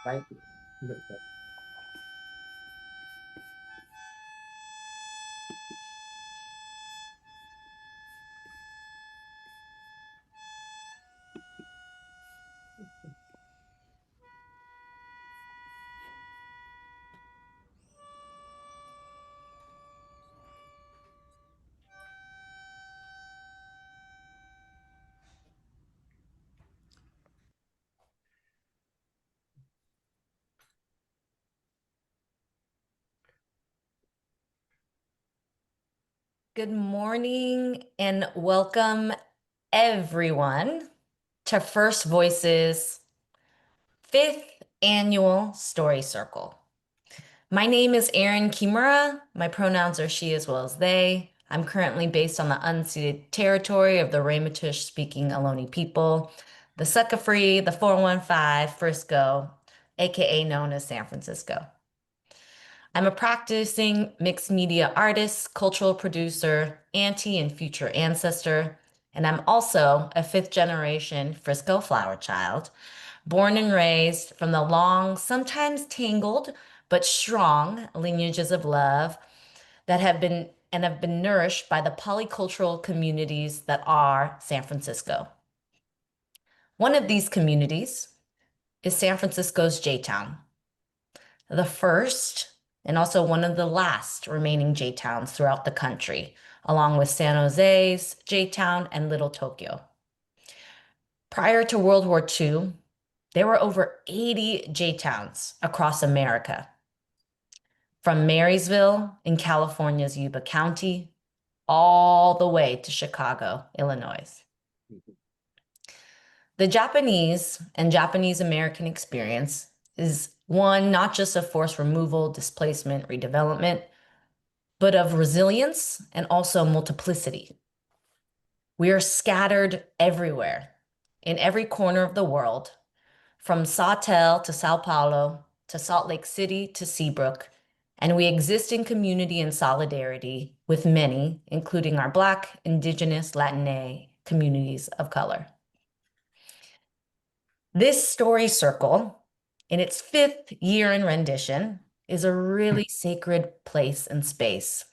Right. Good morning and welcome everyone to First Voices fifth annual Story Circle. My name is Erin Kimura. My pronouns are she as well as they. I'm currently based on the unceded territory of the Ramaytush speaking Ohlone people, the Succafree, the 415 Frisco, aka known as San Francisco. I'm a practicing mixed media artist, cultural producer, auntie, and future ancestor. And I'm also a fifth generation Frisco flower child, born and raised from the long, sometimes tangled, but strong lineages of love that have been nourished by the polycultural communities that are San Francisco. One of these communities is San Francisco's J-Town, the first and also one of the last remaining J-towns throughout the country, along with San Jose's J-Town and Little Tokyo. Prior to World War II, there were over 80 J-towns across America, from Marysville in California's Yuba County all the way to Chicago, Illinois. The Japanese and Japanese American experience is one not just of forced removal, displacement, redevelopment, but of resilience and also multiplicity. We are scattered everywhere, in every corner of the world, from Sawtell to Sao Paulo to Salt Lake City to Seabrook, and we exist in community and solidarity with many, including our Black, Indigenous, Latinx communities of color. This story circle, in its fifth year in rendition, is a really sacred place and space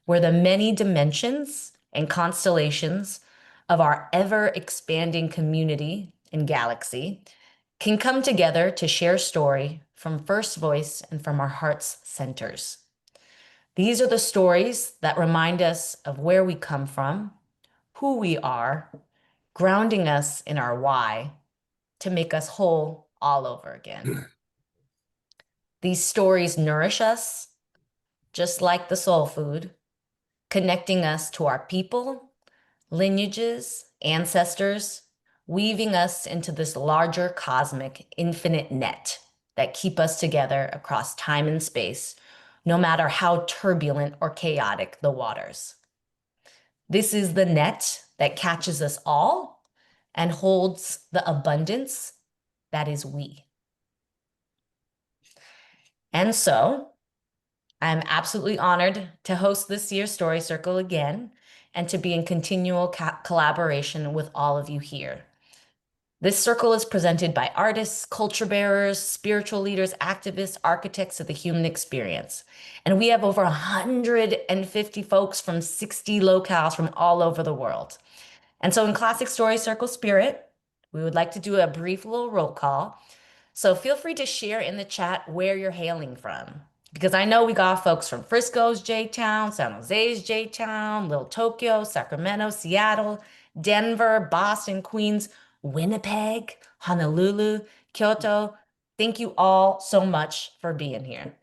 where the many dimensions and constellations of our ever expanding community and galaxy can come together to share story from first voice and from our heart's centers. These are the stories that remind us of where we come from, who we are, grounding us in our why to make us whole all over again. These stories nourish us, just like the soul food, connecting us to our people, lineages, ancestors, weaving us into this larger cosmic infinite net that keep us together across time and space, no matter how turbulent or chaotic the waters. This is the net that catches us all and holds the abundance that is we. And so I'm absolutely honored to host this year's Story Circle again and to be in continual collaboration with all of you here. This circle is presented by artists, culture bearers, spiritual leaders, activists, architects of the human experience. And we have over 150 folks from 60 locales from all over the world. And so in classic Story Circle spirit, we would like to do a brief little roll call. So feel free to share in the chat where you're hailing from. Because I know we got folks from Frisco's J-Town, San Jose's J-Town, Little Tokyo, Sacramento, Seattle, Denver, Boston, Queens, Winnipeg, Honolulu, Kyoto. Thank you all so much for being here.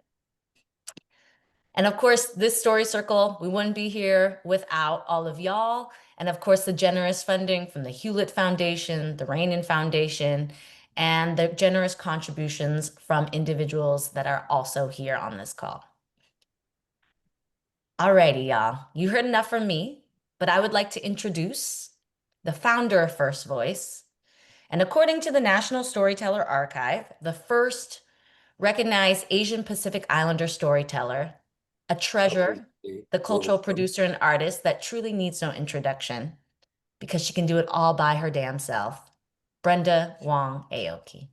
And of course, this story circle, we wouldn't be here without all of y'all. And of course, the generous funding from the Hewlett Foundation, the Rainin Foundation, and the generous contributions from individuals that are also here on this call. Alrighty, y'all. You heard enough from me, but I would like to introduce the founder of First Voice. And according to the National Storyteller Archive, the first recognized Asian Pacific Islander storyteller, a treasure, the cultural producer and artist that truly needs no introduction because she can do it all by her damn self, Brenda Wong Aoki.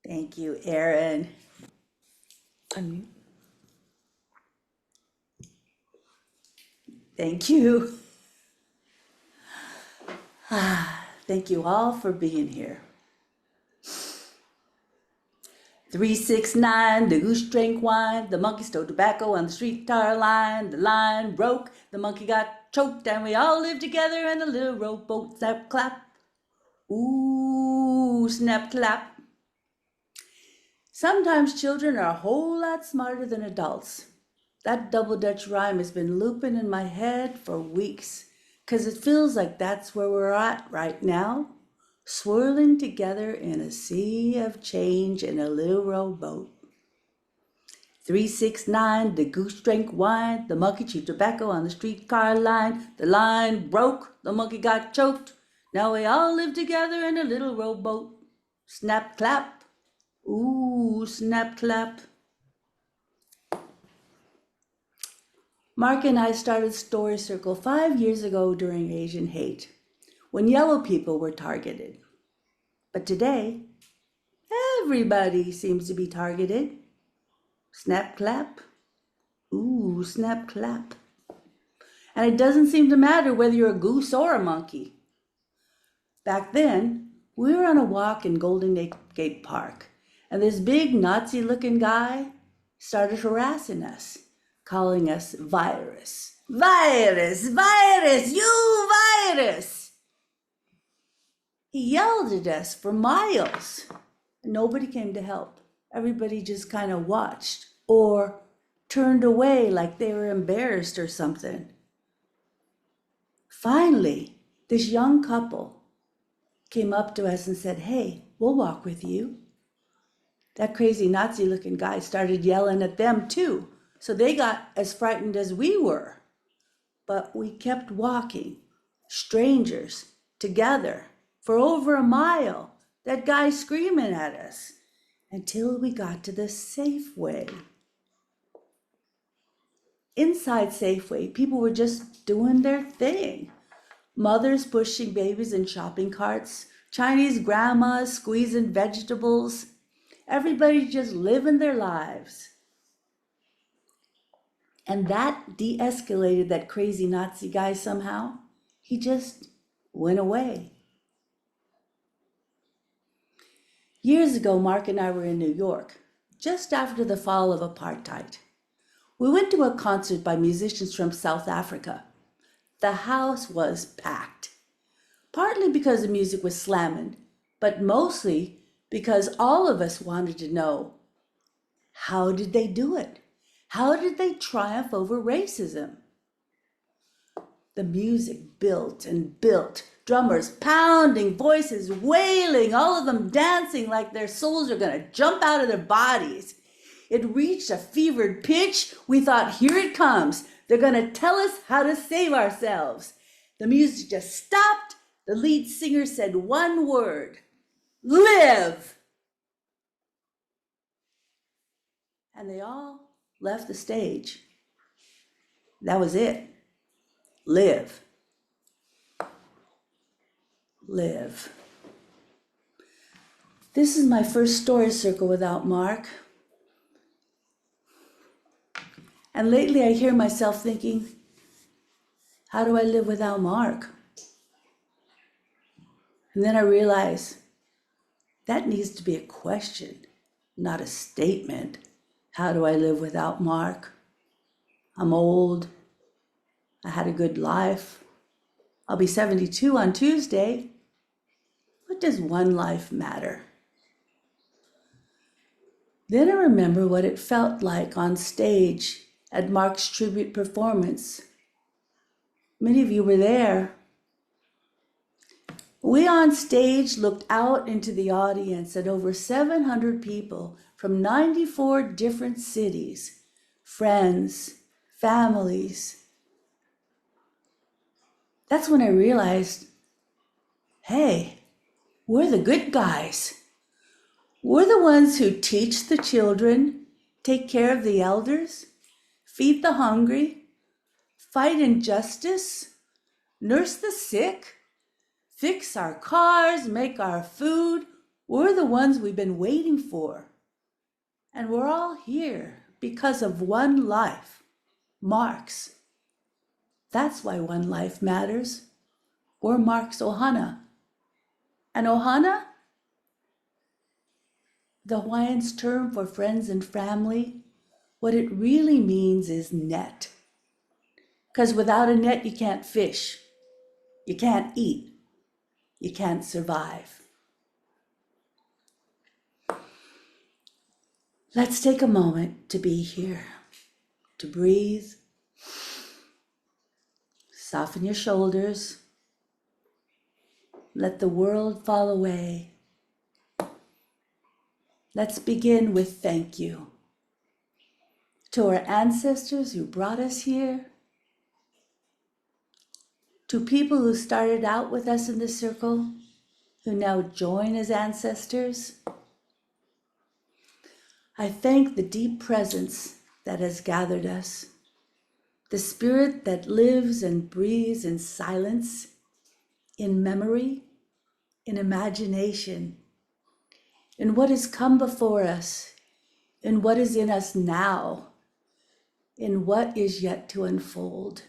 Thank you, Erin. Unmute. Thank you. Thank you all for being here. 369, the goose drank wine, the monkey stole tobacco on the streetcar line, the line broke, the monkey got choked, and we all lived together in a little rowboat. Snap, clap. Ooh, snap, clap. Sometimes children are a whole lot smarter than adults. That double Dutch rhyme has been looping in my head for weeks, 'cause it feels like that's where we're at right now, swirling together in a sea of change in a little rowboat. 369, the goose drank wine, the monkey chewed tobacco on the streetcar line, the line broke, the monkey got choked, now we all live together in a little rowboat. Snap, clap. Ooh, snap, clap. Mark and I started Story Circle 5 years ago during Asian Hate, when yellow people were targeted. But today, everybody seems to be targeted. Snap, clap. Ooh, snap, clap. And it doesn't seem to matter whether you're a goose or a monkey. Back then, we were on a walk in Golden Gate Park, and this big Nazi-looking guy started harassing us, calling us virus. Virus, virus, you virus! He yelled at us for miles. Nobody came to help. Everybody just kind of watched or turned away like they were embarrassed or something. Finally, this young couple came up to us and said, "Hey, we'll walk with you." That crazy Nazi-looking guy started yelling at them too, so they got as frightened as we were. But we kept walking, strangers, together, for over a mile, that guy screaming at us, until we got to the Safeway. Inside Safeway, people were just doing their thing. Mothers pushing babies in shopping carts, Chinese grandmas squeezing vegetables, everybody just living their lives. And that de-escalated that crazy Nazi guy somehow. He just went away. Years ago, Mark and I were in New York, just after the fall of apartheid. We went to a concert by musicians from South Africa. The house was packed, partly because the music was slamming, but mostly because all of us wanted to know, how did they do it? How did they triumph over racism? The music built and built, drummers pounding, voices wailing, all of them dancing like their souls are gonna jump out of their bodies. It reached a fevered pitch. We thought, here it comes. They're gonna tell us how to save ourselves. The music just stopped. The lead singer said one word, "Live!" And they all left the stage. That was it. Live. Live. This is my first story circle without Mark. And lately I hear myself thinking, how do I live without Mark? And then I realize that needs to be a question, not a statement. How do I live without Mark? I'm old. I had a good life. I'll be 72 on Tuesday. What does one life matter? Then I remember what it felt like on stage at Mark's tribute performance. Many of you were there. We on stage looked out into the audience at over 700 people from 94 different cities, friends, families. That's when I realized, hey, we're the good guys. We're the ones who teach the children, take care of the elders, feed the hungry, fight injustice, nurse the sick, fix our cars, make our food, We're the ones we've been waiting for. And we're all here because of one life, Mark's. That's why one life matters. We're Mark's Ohana. And Ohana, the Hawaiian's term for friends and family, what it really means is net. Because without a net, you can't fish, you can't eat, you can't survive. Let's take a moment to be here, to breathe, soften your shoulders, let the world fall away. Let's begin with thank you to our ancestors who brought us here, to people who started out with us in the circle, who now join as ancestors. I thank the deep presence that has gathered us, the spirit that lives and breathes in silence, in memory, in imagination, in what has come before us, in what is in us now, in what is yet to unfold.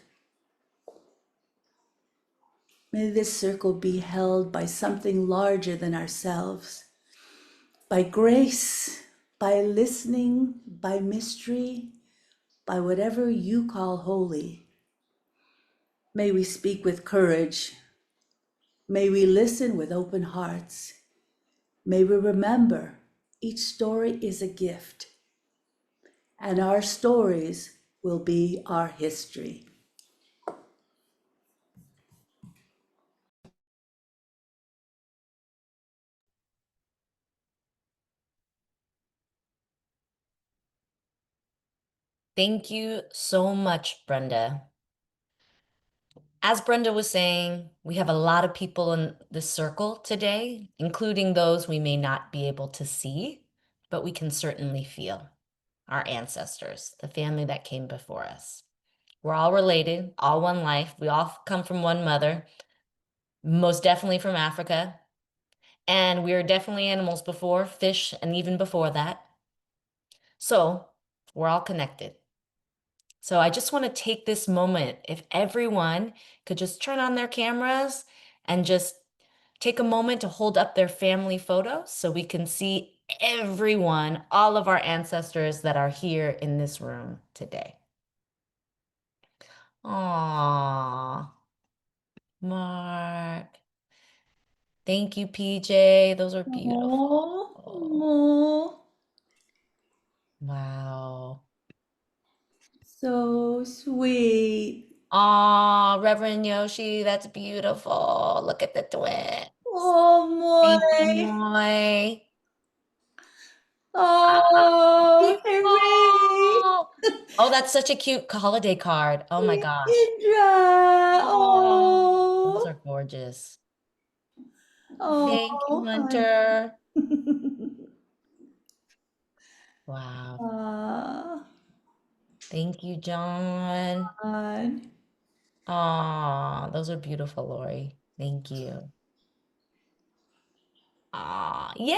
May this circle be held by something larger than ourselves, by grace, by listening, by mystery, by whatever you call holy. May we speak with courage. May we listen with open hearts. May we remember each story is a gift, and our stories will be our history. Thank you so much, Brenda. As Brenda was saying, we have a lot of people in this circle today, including those we may not be able to see, but we can certainly feel. Our ancestors, the family that came before us. We're all related, all one life. We all come from one mother, most definitely from Africa. And we are definitely animals before, fish, and even before that. So we're all connected. So I just want to take this moment, if everyone could just turn on their cameras and just take a moment to hold up their family photos so we can see everyone, all of our ancestors that are here in this room today. Aww, Mark. Thank you, PJ. Those are beautiful. Oh, Wow. so sweet. Aw, Reverend Yoshi, that's beautiful. Look at the twin. Oh, Thank you, boy. Moy. Oh, Hooray. Beautiful. Oh, that's such a cute holiday card. Oh my gosh. Indra. Oh, those Oh, are gorgeous. Thank you, oh, Hunter. hon. Wow. Ah, Thank you, John. hon. Aw, those are beautiful, Lori. Thank you. Aw, yeah,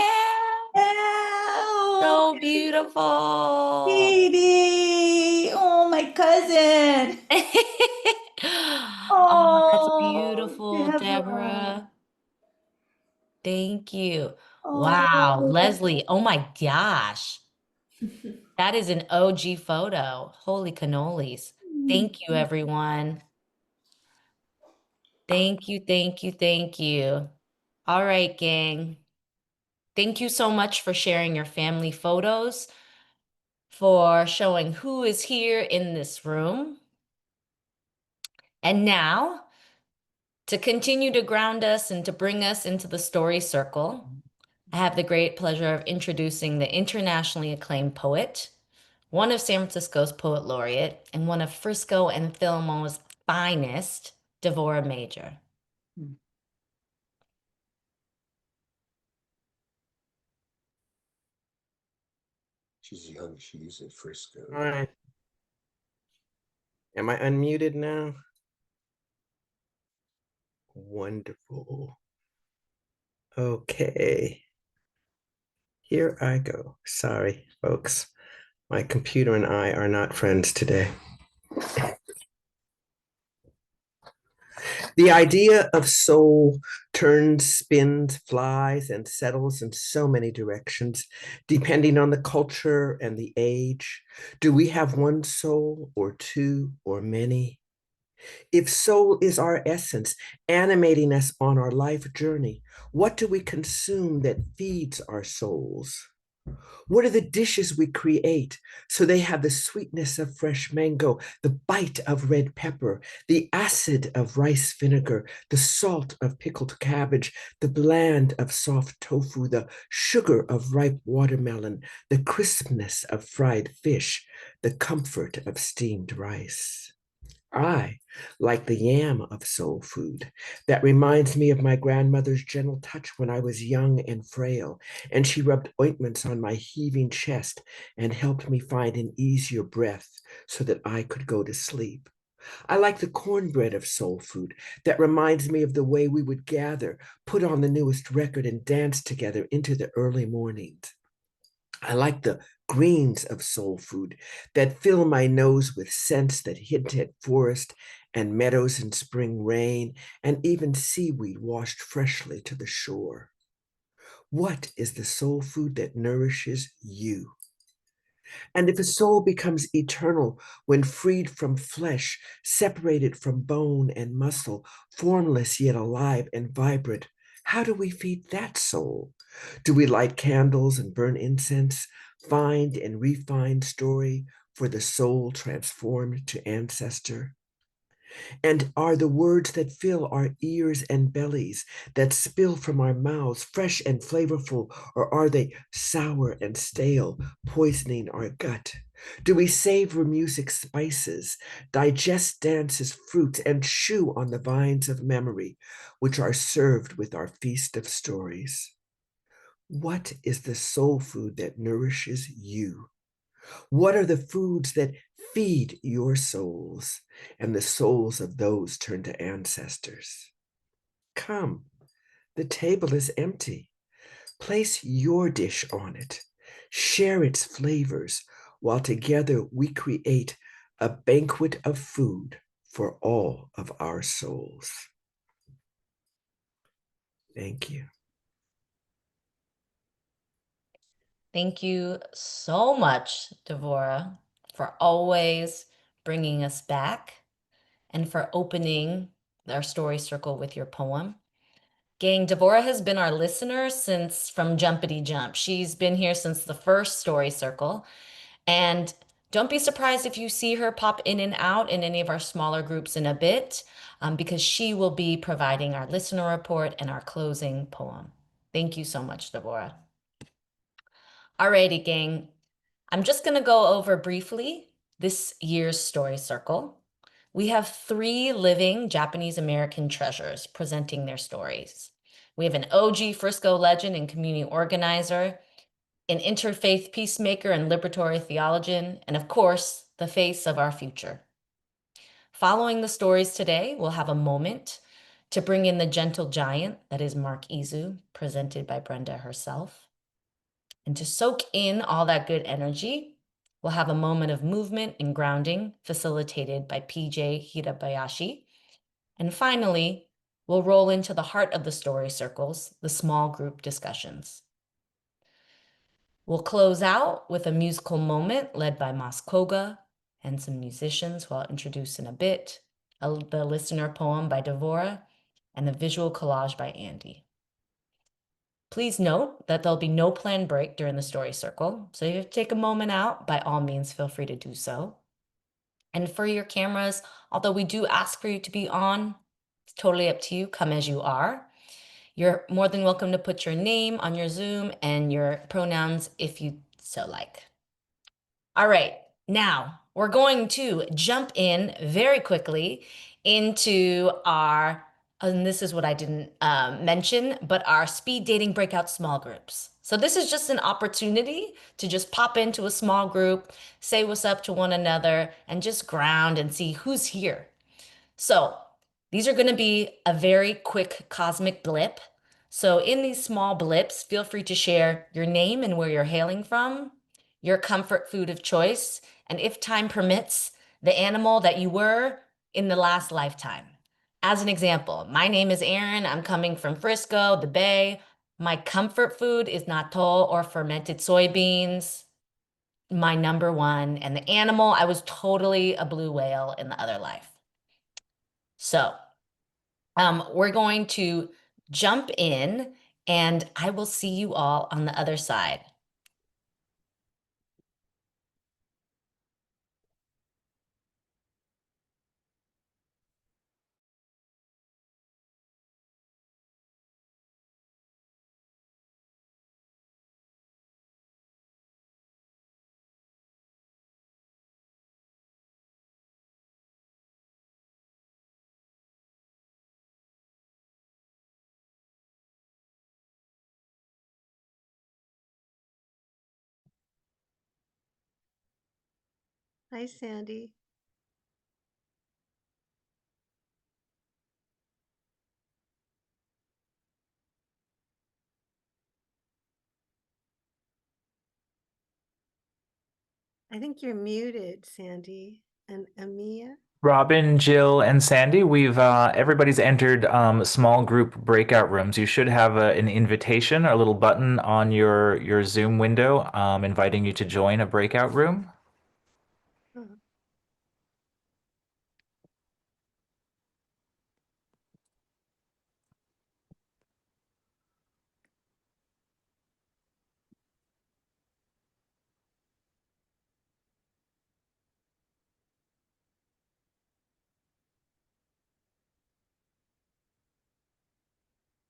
Oh, so beautiful. baby. Oh, my cousin. Oh, that's Oh, beautiful, Deborah. Deborah. Thank you. Wow, Oh, Leslie. Oh my gosh. That is an OG photo. Holy cannolis. Thank you, everyone. Thank you, thank you, thank you. All right, gang. Thank you so much for sharing your family photos, for showing who is here in this room. And now, to continue to ground us and to bring us into the story circle, I have the great pleasure of introducing the internationally acclaimed poet, one of San Francisco's poet laureate, and one of Frisco and Fillmore's finest, Devora Major. She's young. She's in Frisco. All right. Am I unmuted now? Wonderful. Okay. Here I go. Sorry, folks. My computer and I are not friends today. The idea of soul turns, spins, flies, and settles in so many directions, depending on the culture and the age. Do we have one soul, or two, or many? If soul is our essence, animating us on our life journey, what do we consume that feeds our souls? What are the dishes we create so they have the sweetness of fresh mango, the bite of red pepper, the acid of rice vinegar, the salt of pickled cabbage, the bland of soft tofu, the sugar of ripe watermelon, the crispness of fried fish, the comfort of steamed rice? I like the yam of soul food. That reminds me of my grandmother's gentle touch when I was young and frail, and she rubbed ointments on my heaving chest and helped me find an easier breath so that I could go to sleep. I like the cornbread of soul food. That reminds me of the way we would gather, put on the newest record, and dance together into the early mornings. I like the greens of soul food that fill my nose with scents that hint at forest and meadows in spring rain, and even seaweed washed freshly to the shore. What is the soul food that nourishes you? And if a soul becomes eternal when freed from flesh, separated from bone and muscle, formless yet alive and vibrant, how do we feed that soul? Do we light candles and burn incense, find and refine story for the soul transformed to ancestor? And are the words that fill our ears and bellies, that spill from our mouths, fresh and flavorful, or are they sour and stale, poisoning our gut? Do we savor music's spices, digest dance's fruits, and chew on the vines of memory, which are served with our feast of stories? What is the soul food that nourishes you? What are the foods that feed your souls and the souls of those turned to ancestors? Come, the table is empty. Place your dish on it. Share its flavors while together we create a banquet of food for all of our souls. Thank you. Thank you so much, Devora, for always bringing us back and for opening our story circle with your poem. Gang, Devora has been our listener since from Jumpity Jump. She's been here since the first story circle. And don't be surprised if you see her pop in and out in any of our smaller groups in a bit, because she will be providing our listener report and our closing poem. Thank you so much, Devora. Alrighty, gang. I'm just going to go over briefly this year's story circle. We have 3 living Japanese American treasures presenting their stories. We have an OG Frisco legend and community organizer, an interfaith peacemaker and liberatory theologian, and of course, the face of our future. Following the stories today, we'll have a moment to bring in the gentle giant that is Mark Izu, presented by Brenda herself. And to soak in all that good energy, we'll have a moment of movement and grounding facilitated by PJ Hirabayashi. And finally, we'll roll into the heart of the story circles, the small group discussions. We'll close out with a musical moment led by Mas Koga and some musicians who I'll introduce in a bit, the listener poem by Devora, and a visual collage by Andy. Please note that there'll be no planned break during the story circle, so if you take a moment out, by all means, feel free to do so. And for your cameras, although we do ask for you to be on, it's totally up to you, come as you are. You're more than welcome to put your name on your Zoom and your pronouns if you so like. All right, now we're going to jump in very quickly into our, and this is what I didn't mention, but our speed dating breakout small groups. So this is just an opportunity to just pop into a small group, say what's up to one another, and just ground and see who's here. So these are going to be a very quick cosmic blip. So in these small blips, feel free to share your name and where you're hailing from, your comfort food of choice, and if time permits, the animal that you were in the last lifetime. As an example, my name is Erin. I'm coming from Frisco, the Bay. My comfort food is natto or fermented soybeans. My number one, and the animal, I was totally a blue whale in the other life. So we're going to jump in and I will see you all on the other side. Hi, Sandy. I think you're muted, Sandy and Amia. Robin, Jill, and Sandy, we've everybody's entered small group breakout rooms. You should have an invitation, a little button on your Zoom window, inviting you to join a breakout room.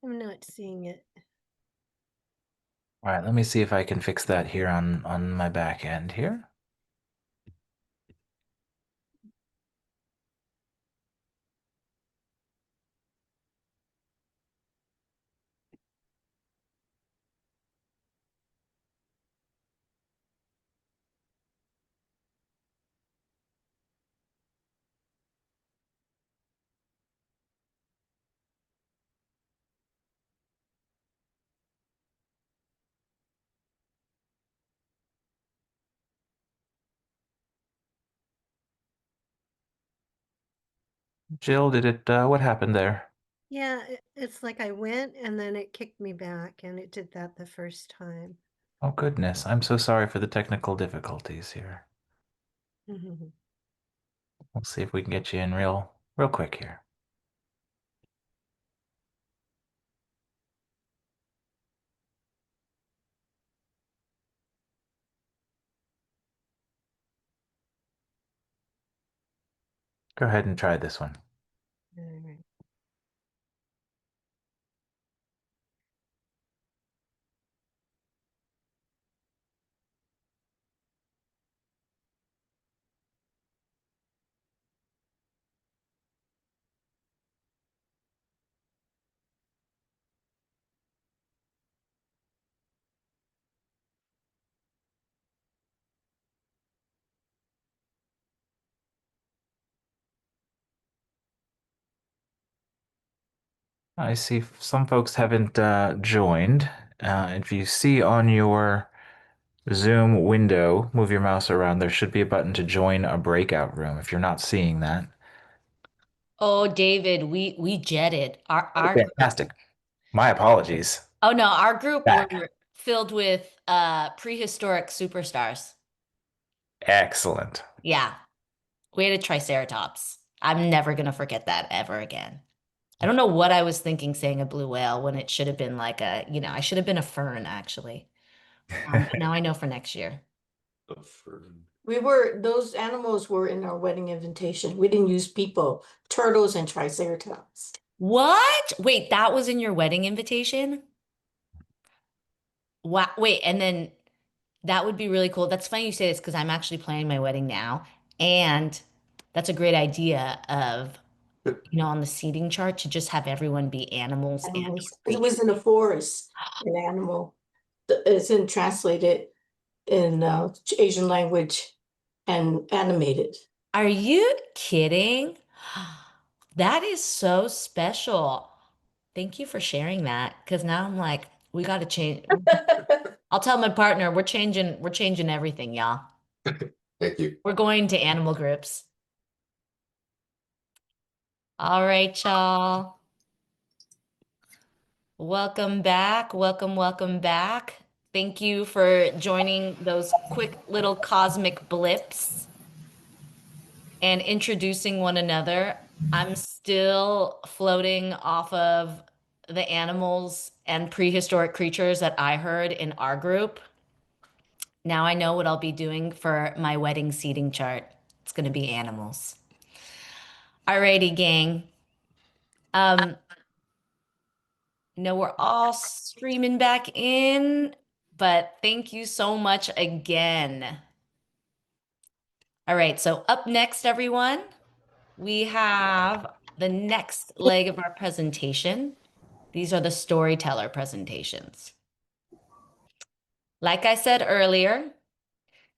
Oh, I'm not seeing it. All right, let me see if I can fix that here on my back end here. Jill, did it? What happened there? Yeah, it's like I went and then it kicked me back, and it did that the first time. Oh goodness, I'm so sorry for the technical difficulties here. Mhm. We'll see if we can get you in real quick here. Go ahead and try this one. All right. I see some folks haven't joined. If you see on your Zoom window, move your mouse around, there should be a button to join a breakout room if you're not seeing that. Oh, David, we jetted. Oh, fantastic. My apologies. Oh no, our group Back. were filled with prehistoric superstars. Excellent. Yeah, we had a triceratops. I'm never gonna forget that ever again. I don't know what I was thinking saying a blue whale when it should have been like a, I should have been a fern actually. But now I know for next year. Those animals were in our wedding invitation. We didn't use people, turtles and triceratops. What? Wait, that was in your wedding invitation? Wow. Wait, and then that would be really cool. That's funny you say this because I'm actually planning my wedding now. And that's a great idea of, on the seating chart to just have everyone be animals and Animals. It creatures. was in the forest, an animal. It's in translated in Asian language and animated. Are you kidding? That is so special. Thank you for sharing that, because now I'm like, we got to change. I'll tell my partner we're changing everything, y'all. Thank you. We're going to animal groups. All right, y'all. Welcome back. Welcome back. Thank you for joining those quick little cosmic blips and introducing one another. I'm still floating off of the animals and prehistoric creatures that I heard in our group. Now I know what I'll be doing for my wedding seating chart. It's going to be animals. Alrighty, gang. No, we're all streaming back in, but thank you so much again. All right, so up next, everyone, we have the next leg of our presentation. These are the storyteller presentations. Like I said earlier,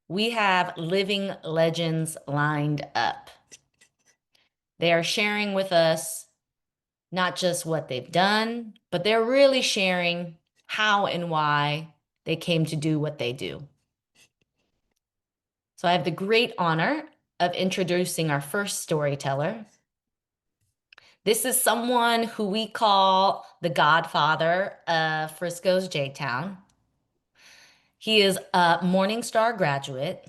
we have living legends lined up. They are sharing with us not just what they've done, but they're really sharing how and why they came to do what they do. So I have the great honor of introducing our first storyteller. This is someone who we call the godfather of Frisco's J-Town. He is a Morningstar graduate,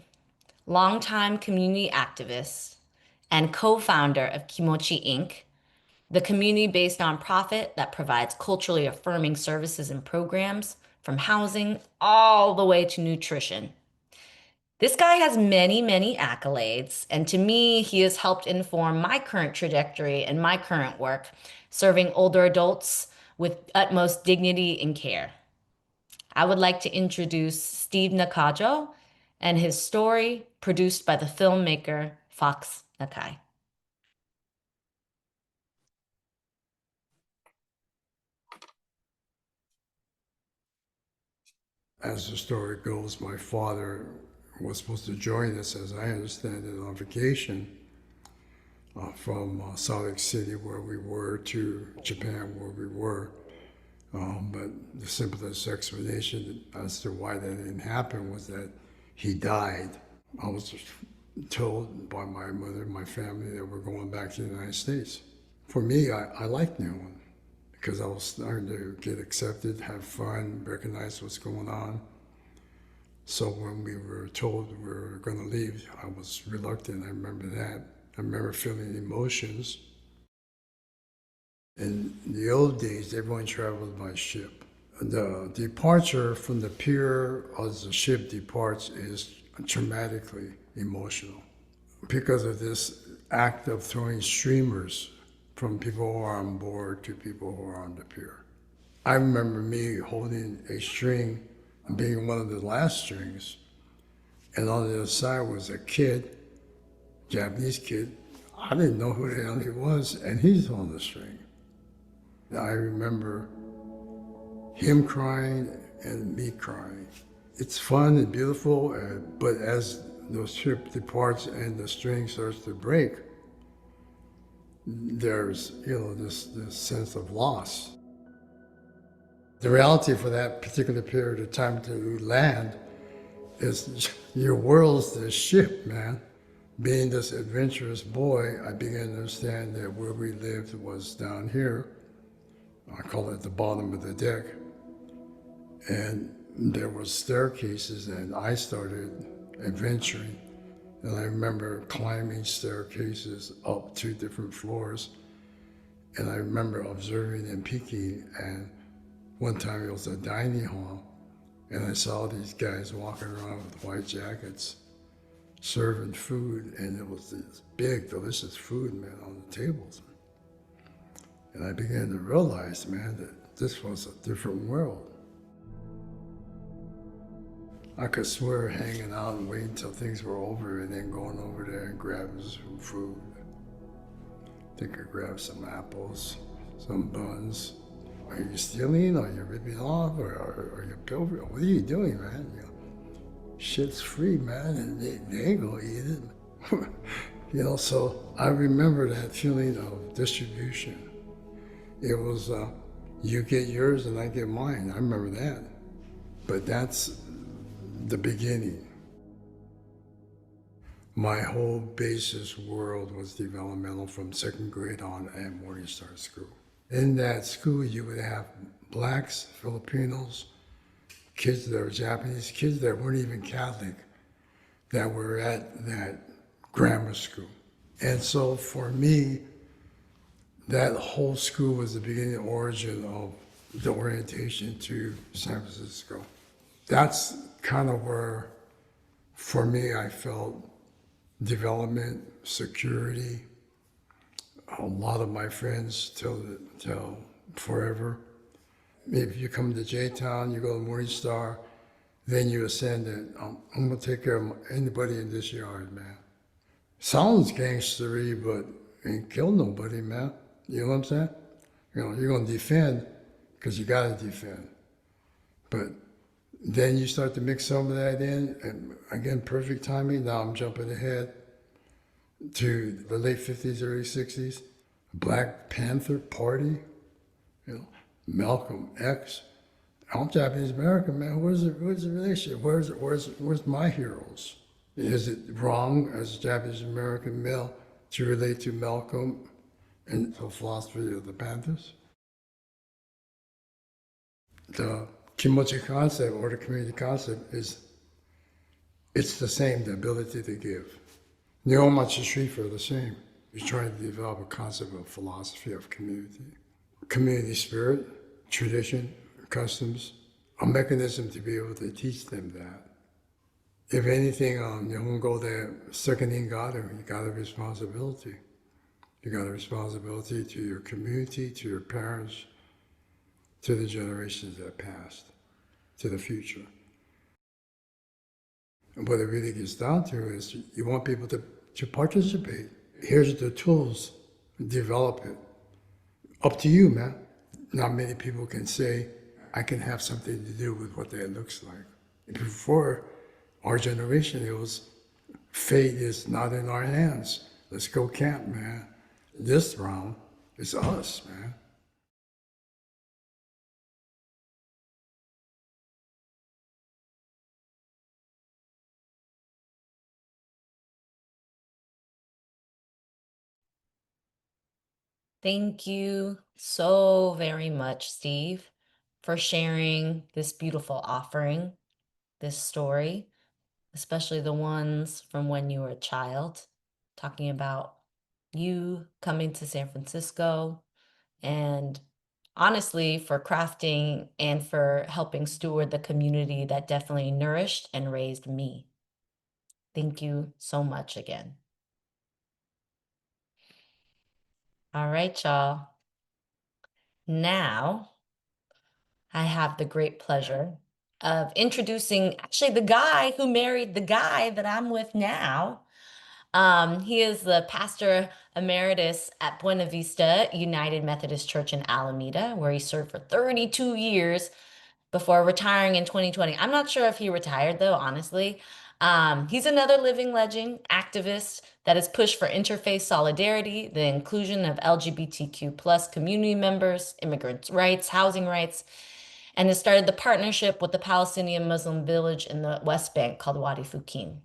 longtime community activist, and co-founder of Kimochi Inc., the community-based nonprofit that provides culturally affirming services and programs from housing all the way to nutrition. This guy has many, many accolades, and to me, he has helped inform my current trajectory and my current work, serving older adults with utmost dignity and care. I would like to introduce Steve Nakajo and his story, produced by the filmmaker Fox Nakai. As the story goes, my father was supposed to join us, as I understand it, on vacation from Salt Lake City, where we were, to Japan, where we were. But the simplest explanation as to why that didn't happen was that he died. I was just told by my mother and my family that we're going back to the United States. For me, I liked New England because I was starting to get accepted, have fun, recognize what's going on. So when we were told we were going to leave, I was reluctant. I remember that. I remember feeling emotions. In the old days, everyone traveled by ship. The departure from the pier as the ship departs is traumatically emotional because of this act of throwing streamers from people who are on board to people who are on the pier. I remember me holding a string, being one of the last strings, and on the other side was a kid, Japanese kid. I didn't know who the hell he was, and he's on the string. I remember him crying and me crying. It's fun and beautiful, but as the ship departs and the string starts to break, there's this sense of loss. The reality for that particular period of time to land is your world's the ship, man. Being this adventurous boy, I began to understand that where we lived was down here. I call it the bottom of the deck. And there were staircases, and I started adventuring. And I remember climbing staircases up 2 different floors. And I remember observing and peeking, and one time it was a dining hall, and I saw these guys walking around with white jackets, serving food, and it was this big, delicious food, man, on the tables. And I began to realize, man, that this was a different world. I could swear hanging out and waiting until things were over and then going over there and grabbing some food. I think I grabbed some apples, some buns. Are you stealing? Are you ripping off? Or are you pilfering? What are you doing, man? Shit's free, man, and they ain't gonna eat it. So I remember that feeling of distribution. It was You get yours and I get mine. I remember that. But that's the beginning. My whole basis world was developmental from second grade on at Morningstar School. In that school, you would have blacks, Filipinos, kids that were Japanese, kids that weren't even Catholic, that were at that grammar school. And so for me, that whole school was the beginning origin of the orientation to San Francisco. That's kind of where, for me, I felt development, security. A lot of my friends till forever. If you come to J-Town, you go to Morningstar, then you ascend it. I'm gonna take care of anybody in this yard, man. Sounds gangstery, but ain't killed nobody, man. You know what I'm saying? You know, you're gonna defend because you gotta defend. But then you start to mix some of that in, and again, perfect timing. Now I'm jumping ahead to the late 50s, early 60s. Black Panther Party, you know, Malcolm X. I'm Japanese American, man. Where's the relationship? Where's my heroes? Is it wrong as a Japanese American male to relate to Malcolm and the philosophy of the Panthers? The kimochi concept or the community concept it's the same, the ability to give. Nyomachi Shifa are the same. You're trying to develop a concept of philosophy of community spirit, tradition, customs, a mechanism to be able to teach them that. If anything, Nihongo de seconding God, you got a responsibility. You got a responsibility to your community, to your parents, to the generations that passed, to the future. And what it really gets down to is you want people to participate. Here's the tools, develop it. Up to you, man. Not many people can say, I can have something to do with what that looks like. Before our generation, it was, fate is not in our hands. Let's go camp, man. This round is us, man. Thank you so very much, Steve, for sharing this beautiful offering, this story, especially the ones from when you were a child, talking about you coming to San Francisco, and honestly, for crafting and for helping steward the community that definitely nourished and raised me. Thank you so much again. All right, y'all. Now, I have the great pleasure of introducing actually the guy who married the guy that I'm with now. He is the pastor emeritus at Buena Vista United Methodist Church in Alameda, where he served for 32 years before retiring in 2020. I'm not sure if he retired though, honestly. He's another living legend, activist that has pushed for interfaith solidarity, the inclusion of LGBTQ plus community members, immigrants' rights, housing rights, and has started the partnership with the Palestinian Muslim village in the West Bank called Wadi Fuqim.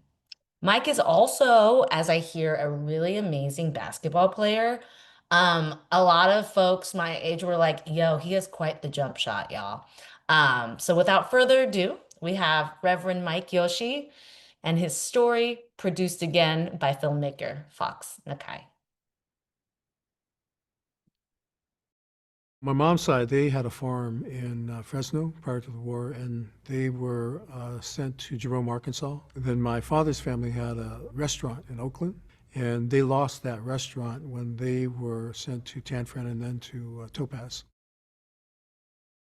Mike is also, as I hear, a really amazing basketball player. A lot of folks my age were like, yo, he has quite the jump shot, y'all. So without further ado, we have Reverend Mike Yoshi and his story, produced again by filmmaker Fox Nakai. My mom's side, they had a farm in Fresno prior to the war, and they were sent to Jerome, Arkansas. Then my father's family had a restaurant in Oakland, and they lost that restaurant when they were sent to Tanfran and then to Topaz.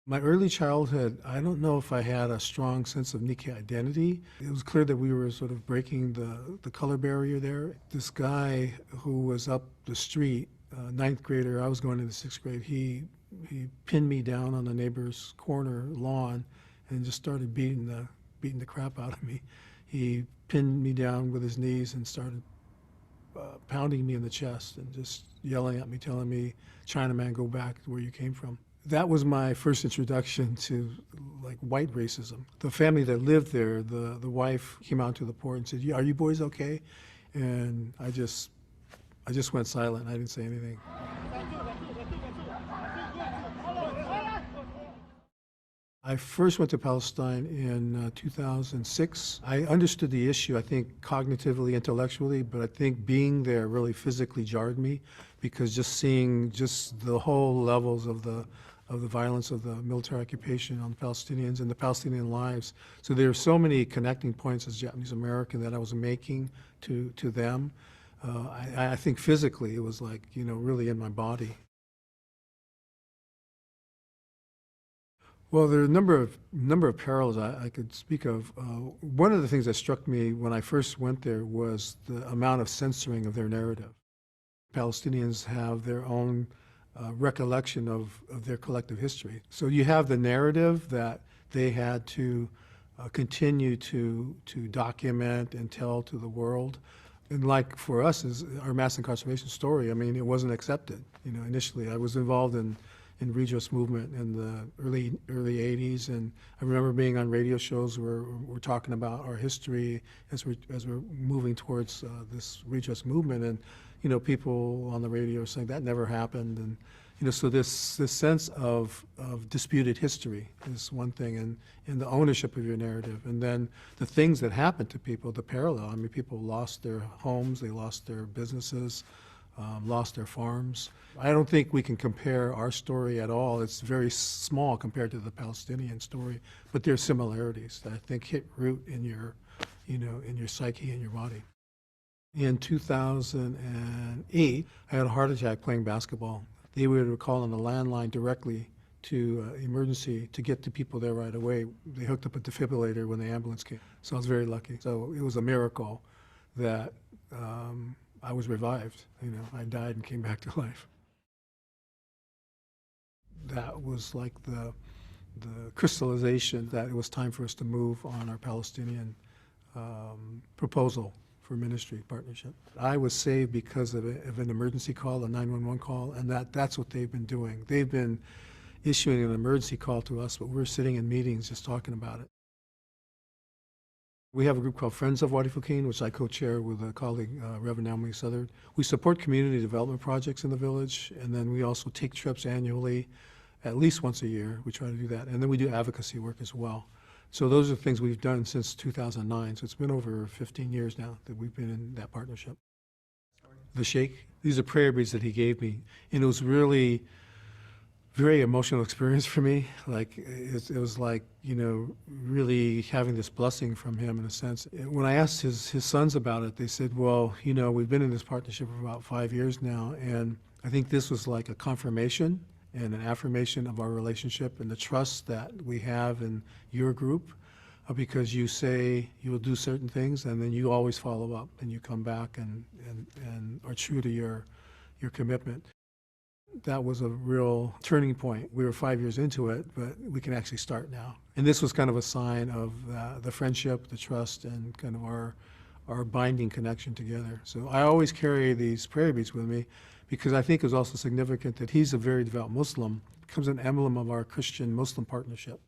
My early childhood, I don't know if I had a strong sense of Nikkei identity. It was clear that we were sort of breaking the color barrier there. This guy who was up the street, ninth grader, I was going into sixth grade, he pinned me down on the neighbor's corner lawn and just started beating the crap out of me. He pinned me down with his knees and started pounding me in the chest and just yelling at me, telling me, Chinaman, go back to where you came from. That was my first introduction to like white racism. The family that lived there, the wife came out to the porch and said, "Yeah, are you boys okay?" And I just went silent. I didn't say anything. I first went to Palestine in 2006. I understood the issue, I think, cognitively, intellectually, but I think being there really physically jarred me, because just seeing just the whole levels of the violence of the military occupation on the Palestinians and the Palestinian lives. So there are so many connecting points as Japanese American that I was making to them. I think physically it was like, really in my body. Well, there are a number of parallels I could speak of. One of the things that struck me when I first went there was the amount of censoring of their narrative. Palestinians have their own recollection of their collective history. So you have the narrative that they had to continue to document and tell to the world. And like for us, is our mass incarceration story, I mean, it wasn't accepted. Initially I was involved in redress movement in the early 80s, and I remember being on radio shows where we're talking about our history as we're moving towards this redress movement, and people on the radio are saying that never happened, and so this sense of disputed history is one thing, and the ownership of your narrative, and then the things that happened to people, the parallel. I mean, people lost their homes, they lost their businesses, lost their farms. I don't think we can compare our story at all. It's very small compared to the Palestinian story, but there are similarities that I think hit root in your, in your psyche and your body. In 2008, I had a heart attack playing basketball. They would call on the landline directly to emergency to get to people there right away. They hooked up a defibrillator when the ambulance came. So I was very lucky. So it was a miracle that I was revived. I died and came back to life. That was like the crystallization that it was time for us to move on our Palestinian proposal for ministry partnership. I was saved because of an emergency call, a 911 call, and that's what they've been doing. They've been issuing an emergency call to us, but we're sitting in meetings just talking about it. We have a group called Friends of Wadi Fukien, which I co-chair with a colleague, Reverend Emily Southard. We support community development projects in the village, and then we also take trips annually, at least once a year. We try to do that, and then we do advocacy work as well. So those are things we've done since 2009, so it's been over 15 years now that we've been in that partnership. The Sheikh, these are prayer beads that he gave me, and it was really very emotional experience for me. Like it was like, really having this blessing from him in a sense. When I asked his sons about it, they said, well, we've been in this partnership for about 5 years now, and I think this was like a confirmation and an affirmation of our relationship and the trust that we have in your group, because you say you will do certain things and then you always follow up and you come back and are true to your commitment. That was a real turning point. We were 5 years into it, but we can actually start now. And this was kind of a sign of the friendship, the trust, and kind of our binding connection together. So I always carry these prayer beads with me because I think it's also significant that he's a very devout Muslim. It becomes an emblem of our Christian-Muslim partnership.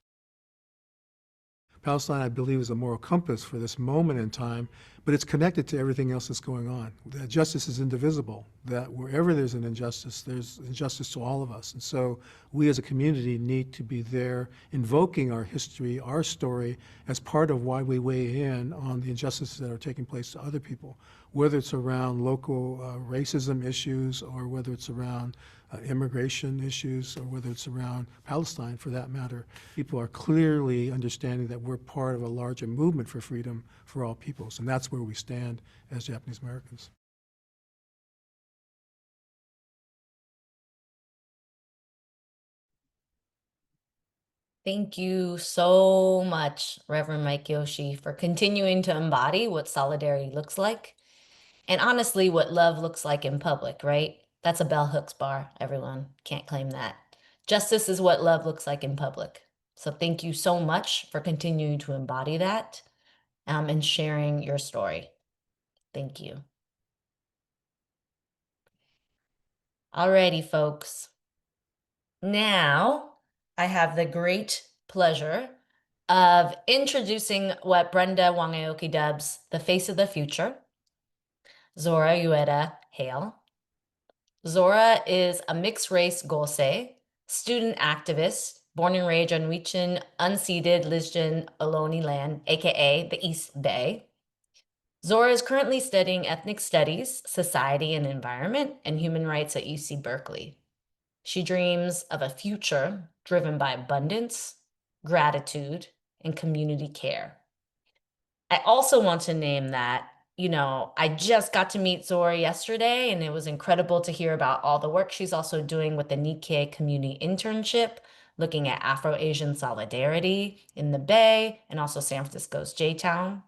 Palestine, I believe, is a moral compass for this moment in time, but it's connected to everything else that's going on. That justice is indivisible, that wherever there's an injustice, there's injustice to all of us. And so we as a community need to be there invoking our history, our story, as part of why we weigh in on the injustices that are taking place to other people, whether it's around local racism issues or whether it's around immigration issues or whether it's around Palestine for that matter. People are clearly understanding that we're part of a larger movement for freedom for all peoples, and that's where we stand as Japanese Americans. Thank you so much, Reverend Mike Yoshi, for continuing to embody what solidarity looks like. And honestly, what love looks like in public, right? That's a bell hooks bar, everyone. Can't claim that. Justice is what love looks like in public. So thank you so much for continuing to embody that and sharing your story. Thank you. Alrighty, folks. Now I have the great pleasure of introducing what Brenda Wong Aoki dubs the face of the future, Zora Ueda Hale. Zora is a mixed-race Gose, student activist, born and raised on Wichan unceded Lisjan Ohlone land, aka the East Bay. Zora is currently studying ethnic studies, society and environment, and human rights at UC Berkeley. She dreams of a future driven by abundance, gratitude, and community care. I also want to name that, I just got to meet Zora yesterday, and it was incredible to hear about all the work she's also doing with the Nikkei Community Internship, looking at Afro-Asian solidarity in the Bay and also San Francisco's J-Town.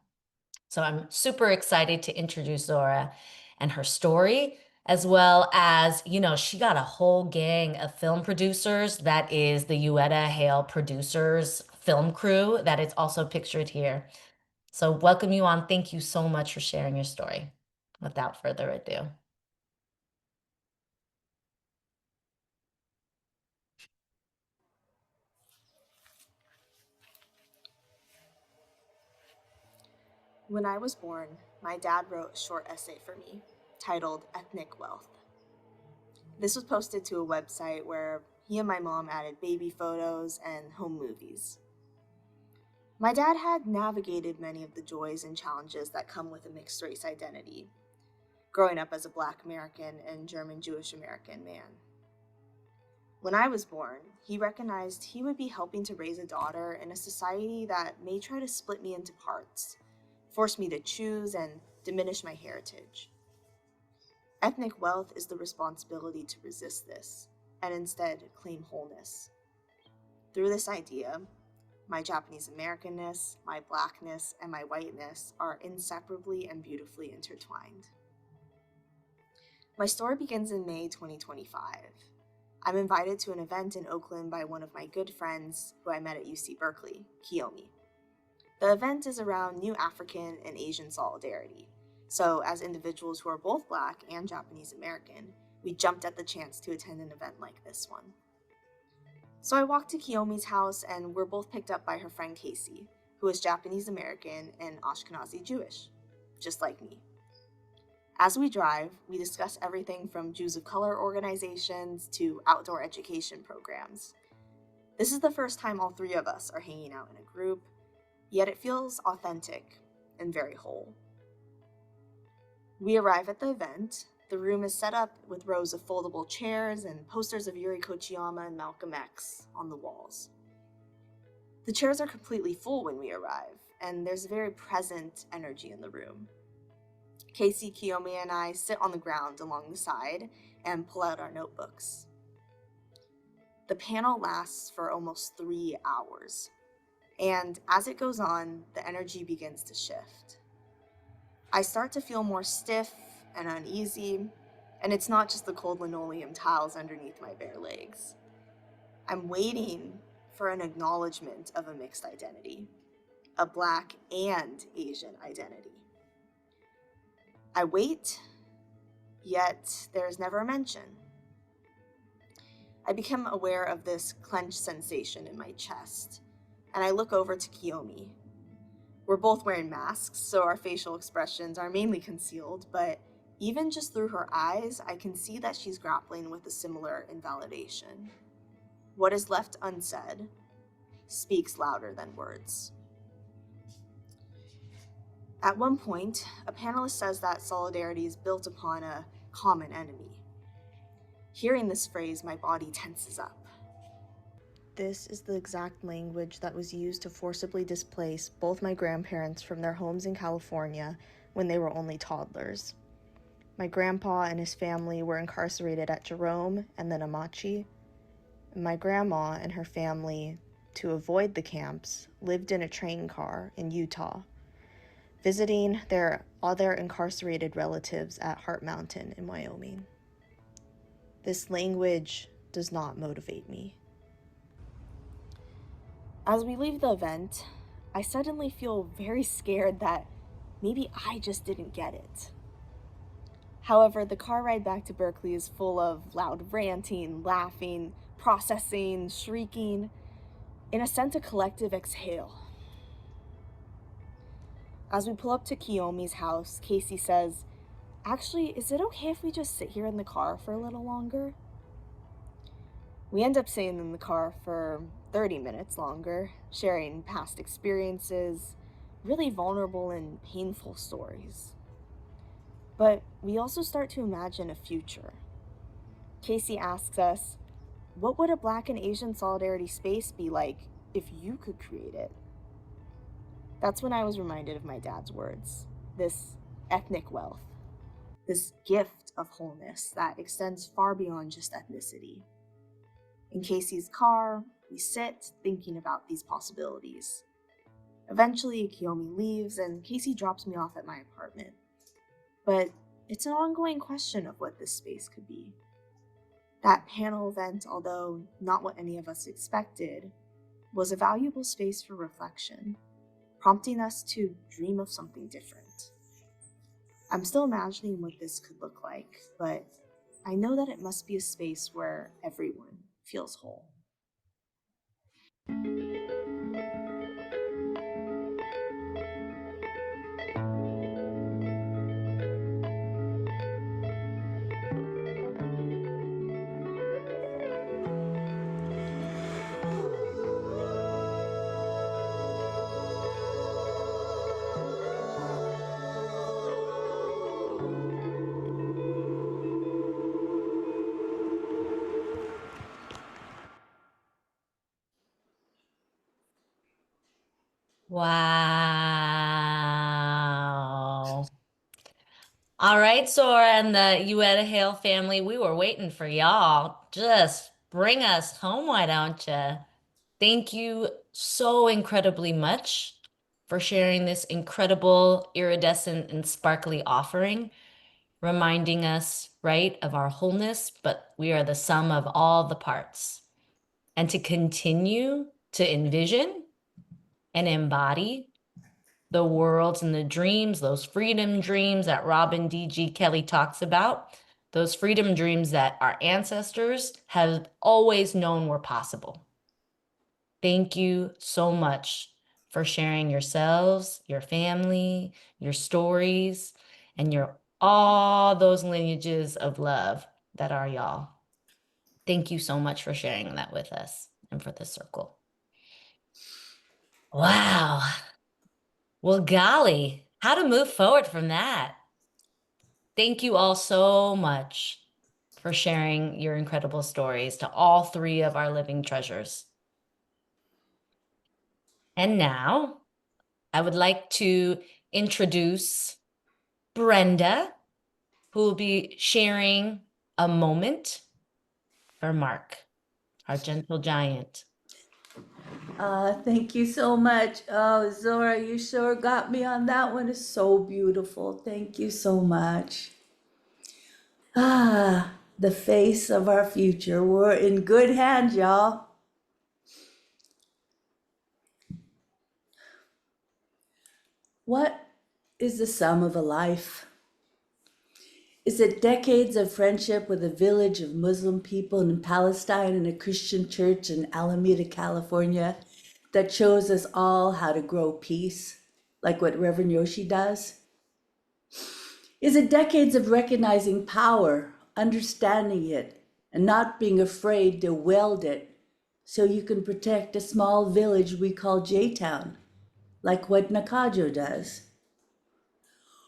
So I'm super excited to introduce Zora and her story, as well as, she got a whole gang of film producers. That is the Ueda Hale producers film crew that is also pictured here. So welcome you on. Thank you so much for sharing your story. Without further ado. When I was born, my dad wrote a short essay for me titled Ethnic Wealth. This was posted to a website where he and my mom added baby photos and home movies. My dad had navigated many of the joys and challenges that come with a mixed race identity, growing up as a Black American and German Jewish American man. When I was born, he recognized he would be helping to raise a daughter in a society that may try to split me into parts, force me to choose, and diminish my heritage. Ethnic wealth is the responsibility to resist this, and instead claim wholeness. Through this idea, my Japanese Americanness, my Blackness, and my whiteness are inseparably and beautifully intertwined. My story begins in May 2025. I'm invited to an event in Oakland by one of my good friends who I met at UC Berkeley, Kiyomi. The event is around New African and Asian solidarity. So as individuals who are both Black and Japanese American, we jumped at the chance to attend an event like this one. So I walked to Kiyomi's house and we're both picked up by her friend Casey, who is Japanese American and Ashkenazi Jewish, just like me. As we drive, we discuss everything from Jews of Color organizations to outdoor education programs. This is the first time all three of us are hanging out in a group, yet it feels authentic and very whole. We arrive at the event. The room is set up with rows of foldable chairs and posters of Yuri Kochiyama and Malcolm X on the walls. The chairs are completely full when we arrive, and there's a very present energy in the room. Casey, Kiyomi, and I sit on the ground along the side and pull out our notebooks. The panel lasts for almost 3 hours, and as it goes on, the energy begins to shift. I start to feel more stiff and uneasy, and it's not just the cold linoleum tiles underneath my bare legs. I'm waiting for an acknowledgement of a mixed identity, a Black and Asian identity. I wait, yet there's never a mention. I become aware of this clenched sensation in my chest, and I look over to Kiyomi. We're both wearing masks, so our facial expressions are mainly concealed, but even just through her eyes, I can see that she's grappling with a similar invalidation. What is left unsaid speaks louder than words. At one point, a panelist says that solidarity is built upon a common enemy. Hearing this phrase, my body tenses up. This is the exact language that was used to forcibly displace both my grandparents from their homes in California when they were only toddlers. My grandpa and his family were incarcerated at Jerome and then Amachi. And my grandma and her family, to avoid the camps, lived in a train car in Utah, visiting their other incarcerated relatives at Heart Mountain in Wyoming. This language does not motivate me. As we leave the event, I suddenly feel very scared that maybe I just didn't get it. However, the car ride back to Berkeley is full of loud ranting, laughing, processing, shrieking, In a sense, a collective exhale. As we pull up to Kiyomi's house, Casey says, "Actually, is it okay if we just sit here in the car for a little longer?" We end up sitting in the car for 30 minutes longer, sharing past experiences, really vulnerable and painful stories. But we also start to imagine a future. Casey asks us, what would a Black and Asian solidarity space be like if you could create it? That's when I was reminded of my dad's words, this ethnic wealth, this gift of wholeness that extends far beyond just ethnicity. In Casey's car, we sit thinking about these possibilities. Eventually, Kiyomi leaves and Casey drops me off at my apartment. But it's an ongoing question of what this space could be. That panel event, although not what any of us expected, was a valuable space for reflection, prompting us to dream of something different. I'm still imagining what this could look like, but I know that it must be a space where everyone feels whole. Wow. All right, Sora and the Ueda Hale family, we were waiting for y'all. Just bring us home, why don't you? Thank you so incredibly much for sharing this incredible, iridescent, and sparkly offering, reminding us, right, of our wholeness, but we are the sum of all the parts. And to continue to envision and embody the worlds and the dreams, those freedom dreams that Robin D.G. Kelly talks about, those freedom dreams that our ancestors have always known were possible. Thank you so much for sharing yourselves, your family, your stories, and all those lineages of love that are y'all. Thank you so much for sharing that with us and for the circle. Wow. Well, golly, how to move forward from that? Thank you all so much for sharing your incredible stories to all three of our living treasures. And now I would like to introduce Brenda, who will be sharing a moment for Mark, our gentle giant. Thank you so much. Oh, Zora, you sure got me on that one. It's so beautiful. Thank you so much. The face of our future. We're in good hands, y'all. What is the sum of a life? Is it decades of friendship with a village of Muslim people in Palestine and a Christian church in Alameda, California, that shows us all how to grow peace, like what Reverend Yoshi does? Is it decades of recognizing power, understanding it, and not being afraid to wield it so you can protect a small village we call J-Town, like what Nakajo does?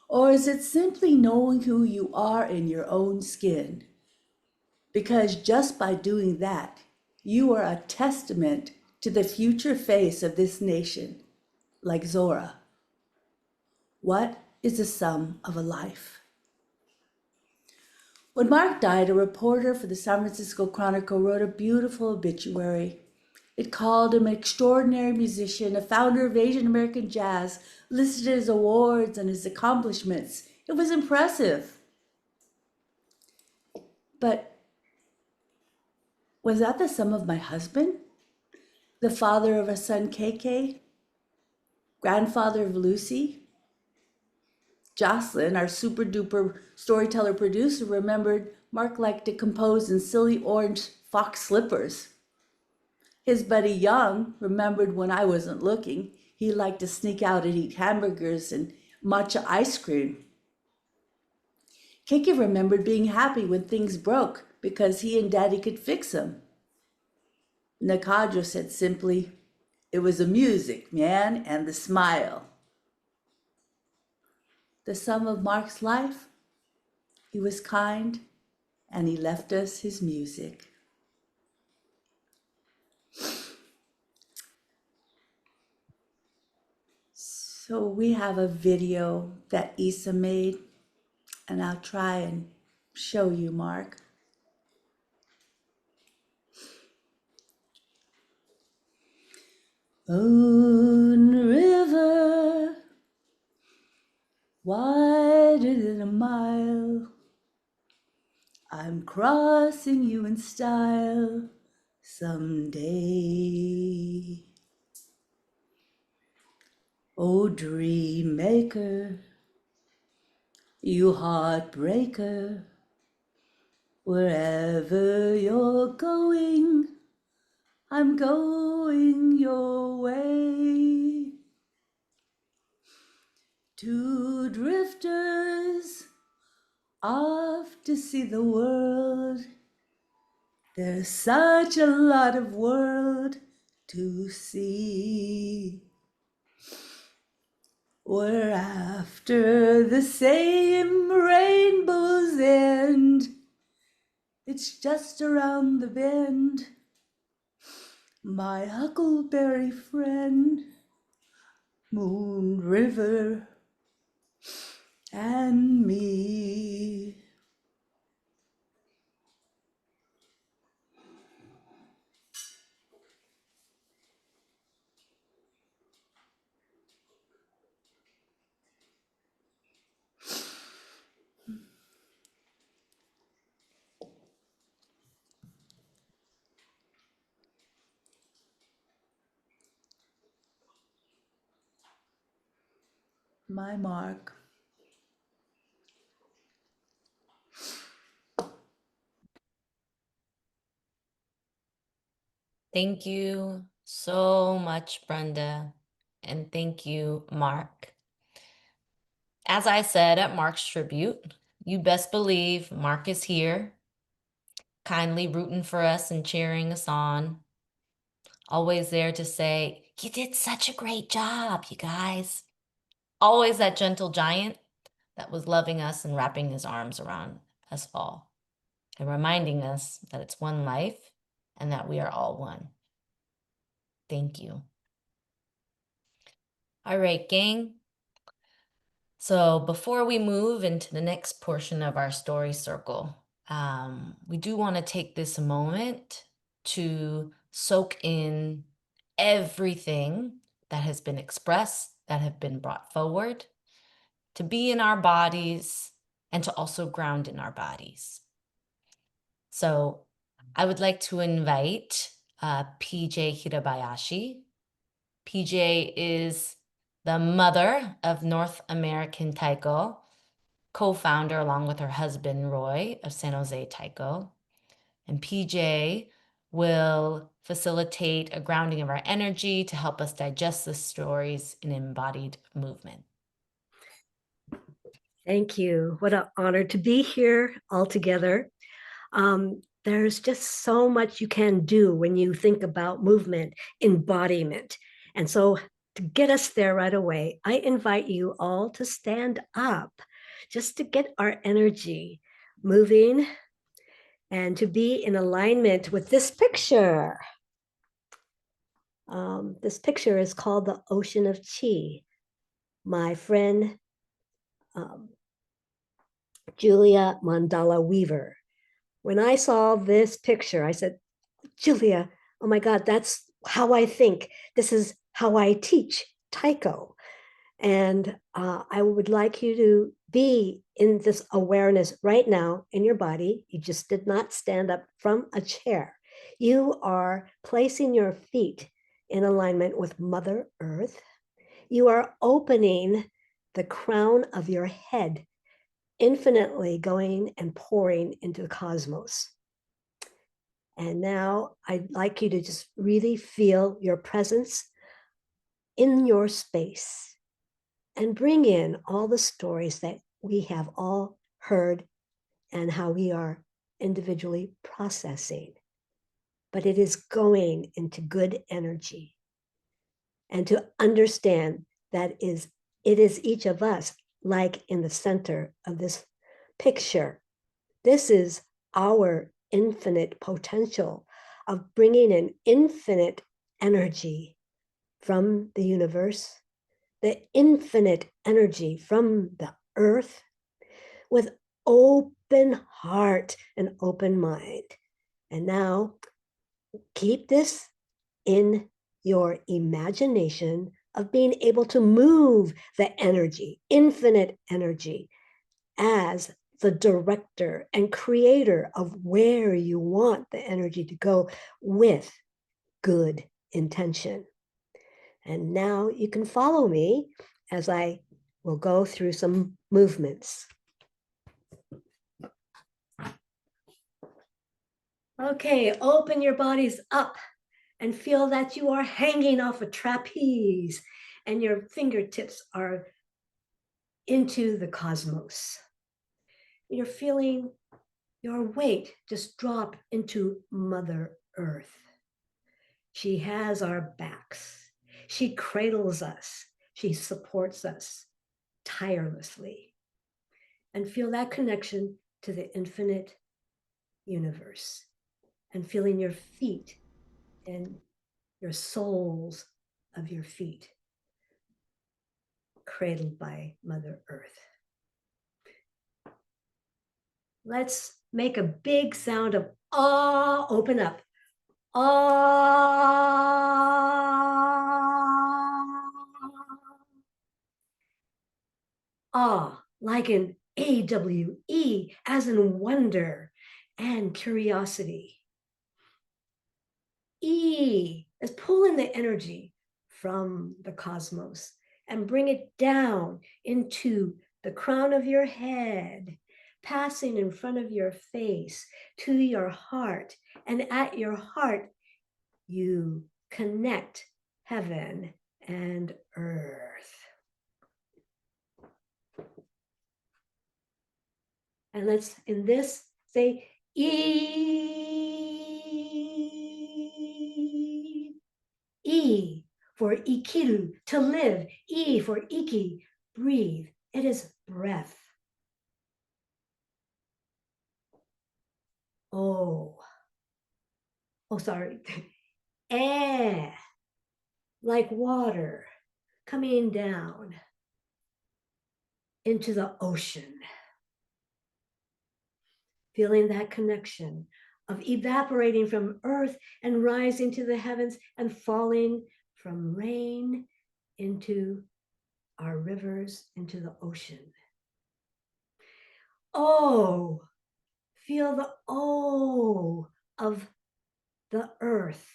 Or is it simply knowing who you are in your own skin? Because just by doing that, you are a testament to the future face of this nation, like Zora. What is the sum of a life? When Mark died, a reporter for the San Francisco Chronicle wrote a beautiful obituary. It called him an extraordinary musician, a founder of Asian American jazz, listed his awards and his accomplishments. It was impressive. But was that the sum of my husband? The father of our son KK? Grandfather of Lucy? Jocelyn, our super duper storyteller producer, remembered Mark liked to compose in silly orange fox slippers. His buddy Young remembered when I wasn't looking, he liked to sneak out and eat hamburgers and matcha ice cream. Kiki remembered being happy when things broke because he and Daddy could fix them. Nakajo said simply, "It was the music, man, and the smile." The sum of Mark's life, he was kind and he left us his music. So we have a video that Isa made, and I'll try and show you, Mark. Moon River, wider than a mile, I'm crossing you in style someday. Oh, dream maker, you heartbreaker, wherever you're going, I'm going your way. Two drifters off to see the world. There's such a lot of world to see. We're after the same rainbow's end. It's just around the bend. My huckleberry friend, Moon River, and me. My Mark. Thank you so much, Brenda. And thank you, Mark. As I said at Mark's tribute, you best believe Mark is here, kindly rooting for us and cheering us on. Always there to say, "You did such a great job, you guys." Always that gentle giant that was loving us and wrapping his arms around us all and reminding us that it's one life and that we are all one. Thank you. All right, gang. So before we move into the next portion of our story circle, we do want to take this moment to soak in everything that has been expressed, that have been brought forward, to be in our bodies and to also ground in our bodies. So I would like to invite PJ Hirabayashi. PJ is the mother of North American Taiko, co-founder along with her husband, Roy, of San Jose Taiko. And PJ will facilitate a grounding of our energy to help us digest the stories in embodied movement. Thank you. What an honor to be here all together. There's just so much you can do when you think about movement, embodiment. And so to get us there right away, I invite you all to stand up just to get our energy moving and to be in alignment with this picture. This picture is called the Ocean of Chi. My friend, Julia Mandala Weaver. When I saw this picture, I said, "Julia, oh my God, that's how I think. This is how I teach Taiko." And I would like you to be in this awareness right now in your body. You just did not stand up from a chair. You are placing your feet in alignment with Mother Earth. You are opening the crown of your head, infinitely going and pouring into the cosmos. And now I'd like you to just really feel your presence in your space and bring in all the stories that we have all heard and how we are individually processing. But it is going into good energy. And to understand that it is each of us, like in the center of this picture. This is our infinite potential of bringing in infinite energy from the universe, the infinite energy from the earth, with open heart and open mind. And now keep this in your imagination of being able to move the energy, infinite energy, as the director and creator of where you want the energy to go with good intention. And now you can follow me as I will go through some movements. Okay, open your bodies up and feel that you are hanging off a trapeze and your fingertips are into the cosmos. You're feeling your weight just drop into Mother Earth. She has our backs. She cradles us. She supports us tirelessly. And feel that connection to the infinite universe. And feeling your feet and your soles of your feet cradled by Mother Earth. Let's make a big sound of ah, open up. Ah. Ah, like an AWE, as in wonder and curiosity. E is pulling the energy from the cosmos and bring it down into the crown of your head, passing in front of your face to your heart. And at your heart, you connect heaven and earth. And let's, in this, say, E. E for ikiru, to live. E for iki, breathe. It is breath. Oh, sorry. Eh, like water coming down into the ocean. Feeling that connection of evaporating from earth and rising to the heavens and falling from rain into our rivers, into the ocean. Oh, feel the O of the earth,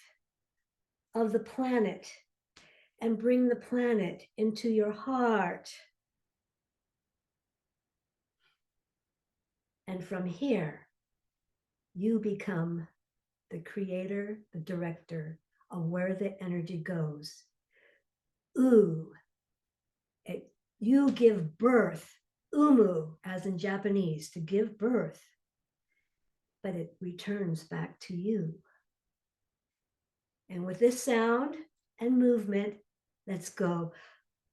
of the planet, and bring the planet into your heart. And from here, you become the creator, the director of where the energy goes. Ooh, you give birth, umu, as in Japanese, to give birth, but it returns back to you. And with this sound and movement, let's go.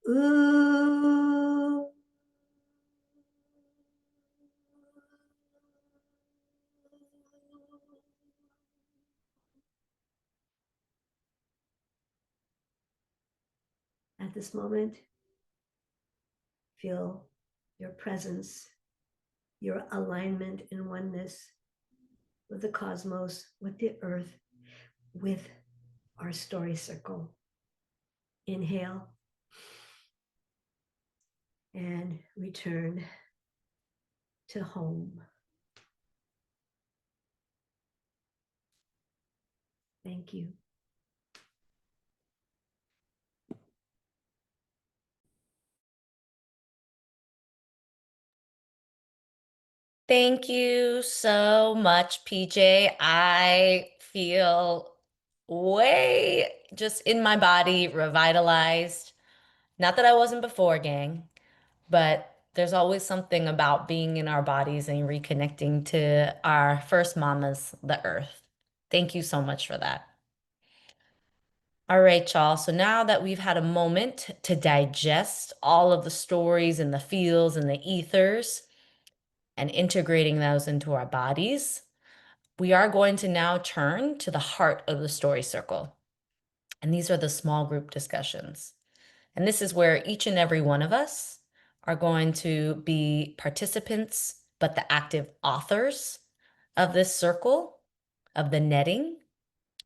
Ooh. At this moment, feel your presence, your alignment in oneness with the cosmos, with the earth, with our story circle. Inhale and return to home. Thank you. Thank you so much, PJ. I feel way just in my body, revitalized. Not that I wasn't before, gang, but there's always something about being in our bodies and reconnecting to our first mamas, the earth. Thank you so much for that. All right, y'all. So now that we've had a moment to digest all of the stories and the feels and the ethers and integrating those into our bodies, we are going to now turn to the heart of the story circle. And these are the small group discussions. And this is where each and every one of us are going to be participants, but the active authors of this circle, of the netting.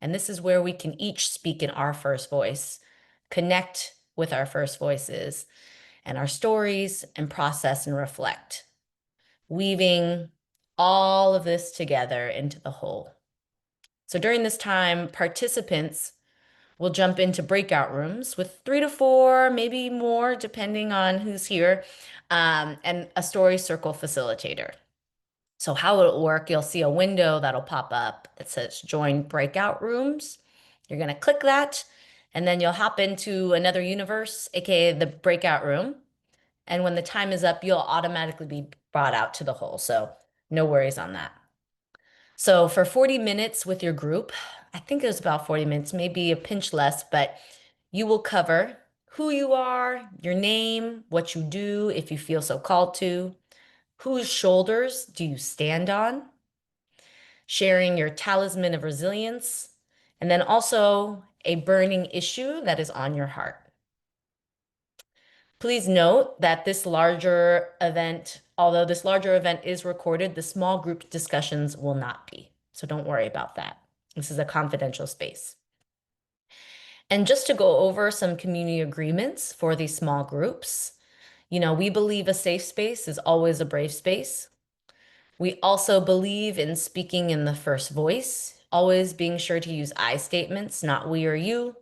And this is where we can each speak in our first voice, connect with our first voices and our stories, and process and reflect, weaving all of this together into the whole. So during this time, participants will jump into breakout rooms with 3 to 4, maybe more, depending on who's here, and a story circle facilitator. So how it'll work, you'll see a window that'll pop up that says join breakout rooms. You're going to click that, and then you'll hop into another universe, aka the breakout room. And when the time is up, you'll automatically be brought out to the whole. So no worries on that. So for 40 minutes with your group, I think it was about 40 minutes, maybe a pinch less, but you will cover who you are, your name, what you do if you feel so called to, whose shoulders do you stand on, sharing your talisman of resilience, and then also a burning issue that is on your heart. Please note that this larger event, although this larger event is recorded, the small group discussions will not be. So don't worry about that. This is a confidential space. And just to go over some community agreements for these small groups, we believe a safe space is always a brave space. We also believe in speaking in the first voice, always being sure to use I statements, not we or you.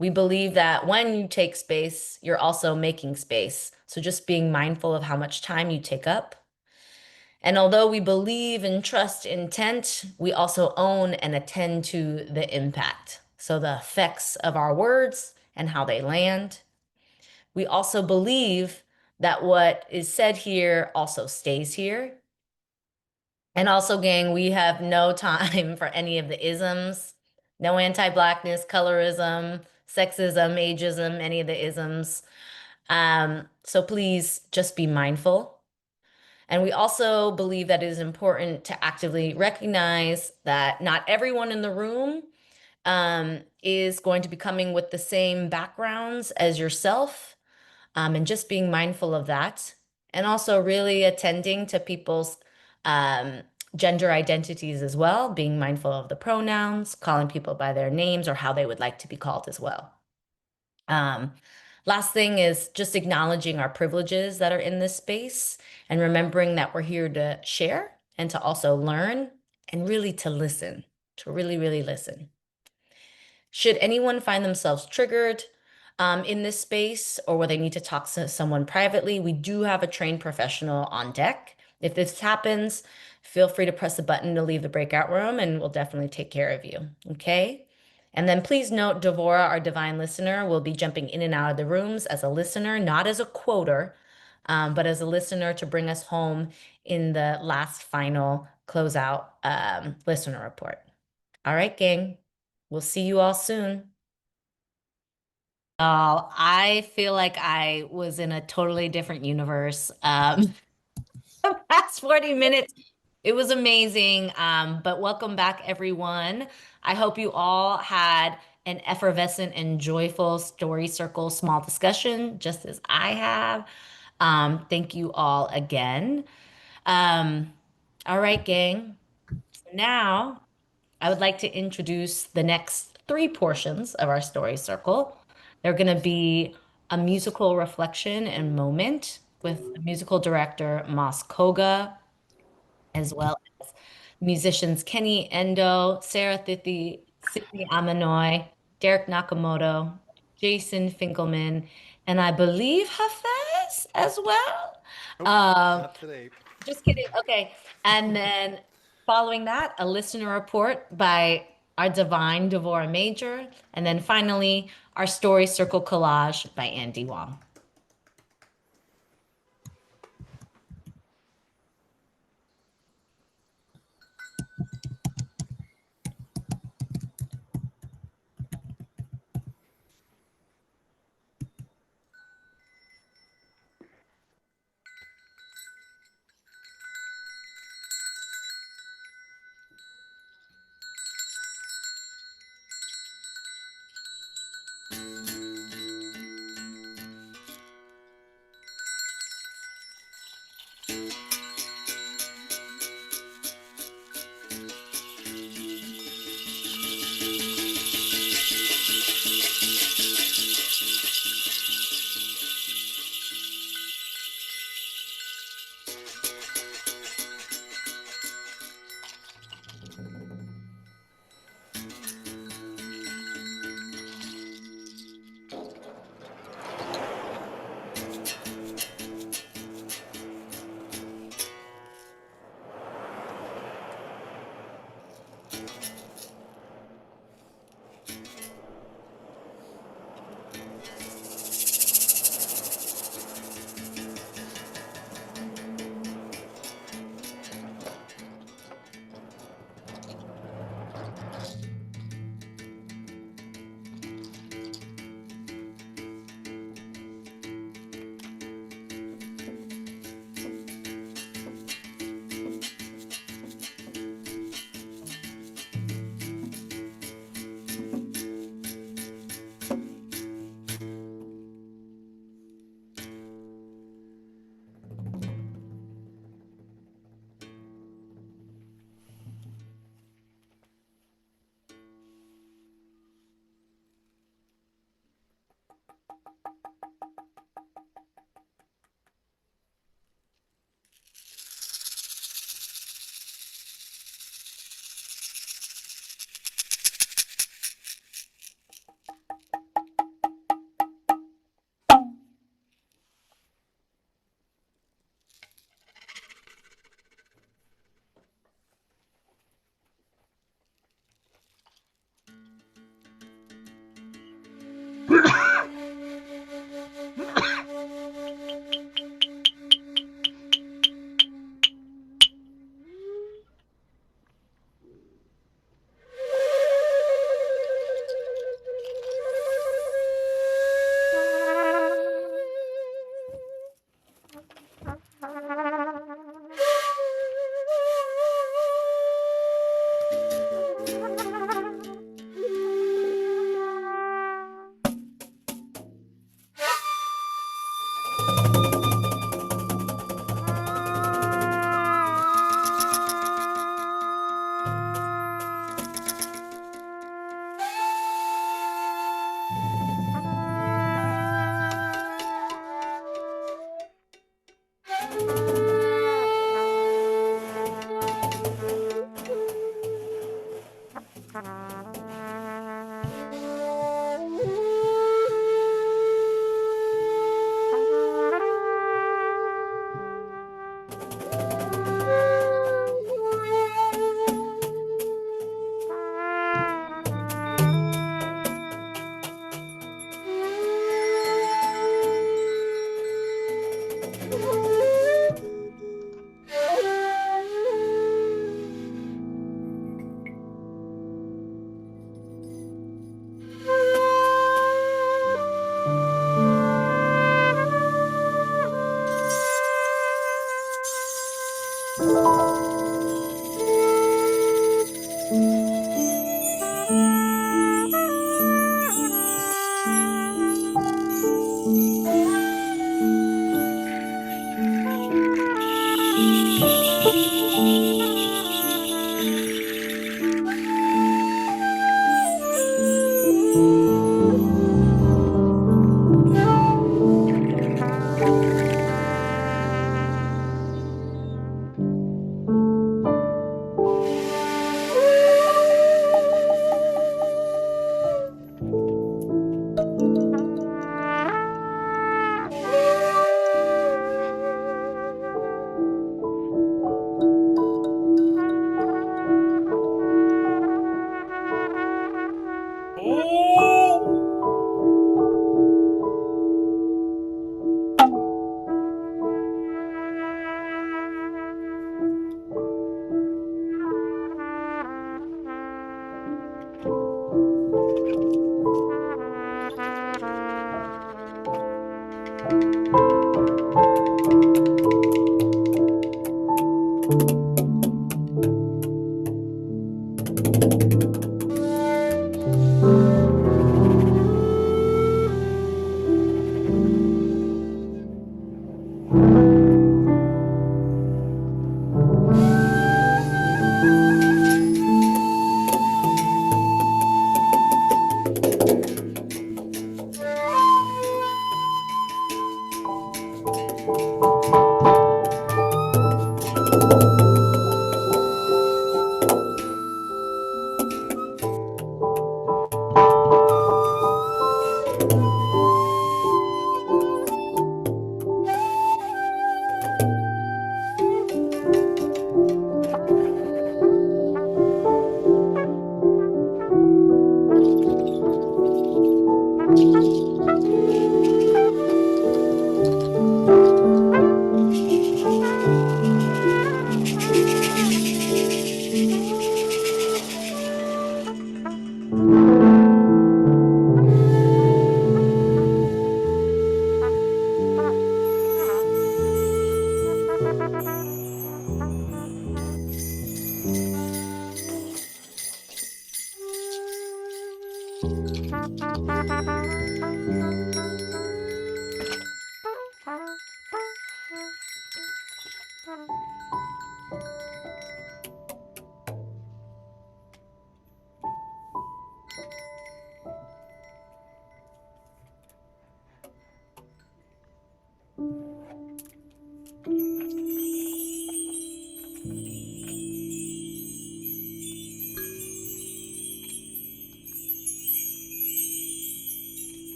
We believe that when you take space, you're also making space. So just being mindful of how much time you take up. And although we believe and trust intent, we also own and attend to the impact. So the effects of our words and how they land. We also believe that what is said here also stays here. And also, gang, we have no time for any of the isms, no anti-Blackness, colorism, sexism, ageism, any of the isms. So please just be mindful. And we also believe that it is important to actively recognize that not everyone in the room is going to be coming with the same backgrounds as yourself, and just being mindful of that. And also really attending to people's gender identities as well, being mindful of the pronouns, calling people by their names or how they would like to be called as well. Last thing is just acknowledging our privileges that are in this space and remembering that we're here to share and to also learn and really to listen, to really, really listen. Should anyone find themselves triggered in this space or where they need to talk to someone privately, we do have a trained professional on deck. If this happens, feel free to press the button to leave the breakout room and we'll definitely take care of you, okay? And then please note, Devora, our divine listener, will be jumping in and out of the rooms as a listener, not as a quoter, but as a listener to bring us home in the last final closeout listener report. All right, gang, we'll see you all soon. Oh, I feel like I was in a totally different universe. The past 40 minutes, it was amazing. But welcome back, everyone. I hope you all had an effervescent and joyful story circle small discussion, just as I have. Thank you all again. All right, gang. Now, I would like to introduce the next 3 portions of our story circle. They're going to be a musical reflection and moment with musical director Mas Koga, as well as musicians Kenny Endo, Sarah Thithi, Sydney Amanoy, Derek Nakamoto, Jason Finkelman, and I believe Hafez as well. Not today. Just kidding. Okay. And then Following that, a listener report by our divine Devora Major, and then finally, our story circle collage by Andy Wong.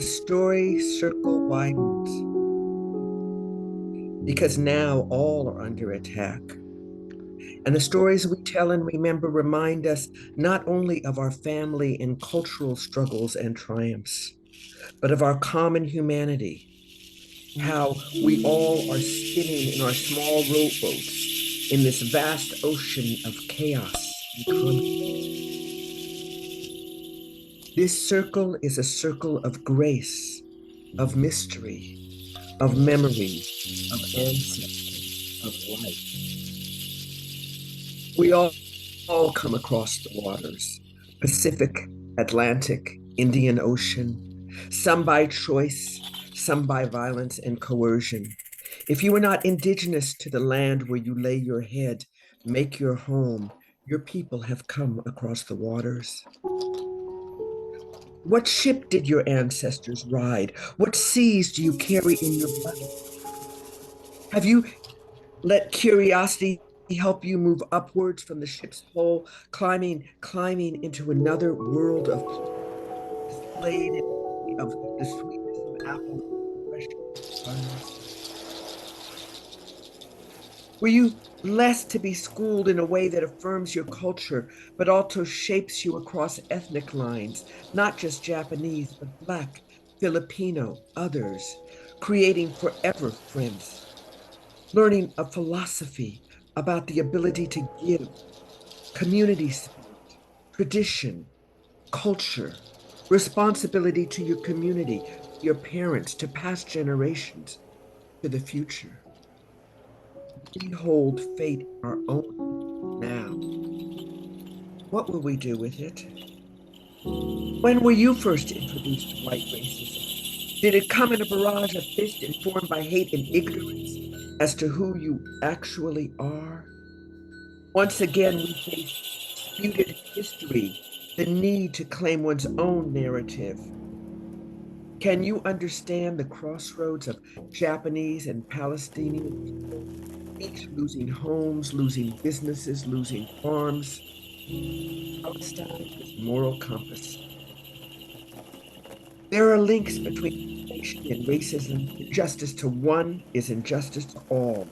story circle widens because now all are under attack. And the stories we tell and remember remind us not only of our family and cultural struggles and triumphs, but of our common humanity, how we all are spinning in our small rowboats in this vast ocean of chaos and conflict. This circle is a circle of grace, of mystery, of memory, of ancestry, of life. We all come across the waters, Pacific, Atlantic, Indian Ocean, some by choice, some by violence and coercion. If you are not indigenous to the land where you lay your head, make your home, your people have come across the waters. What ship did your ancestors ride? What seas do you carry in your blood? Have you let curiosity help you move upwards from the ship's hull, climbing into another world of displayed of the sweetness of apple, fresh buns? Were you blessed to be schooled in a way that affirms your culture, but also shapes you across ethnic lines, not just Japanese, but Black, Filipino, others, creating forever friends, learning a philosophy about the ability to give, community spirit, tradition, culture, responsibility to your community, your parents, to past generations, to the future? We hold fate in our own now. What will we do with it? When were you first introduced to white racism? Did it come in a barrage of fists informed by hate and ignorance as to who you actually are? Once again, we face disputed history, the need to claim one's own narrative. Can you understand the crossroads of Japanese and Palestinian people, each losing homes, losing businesses, losing farms? Palestine is moral compass. There are links between nation and racism. Injustice to one is injustice to all.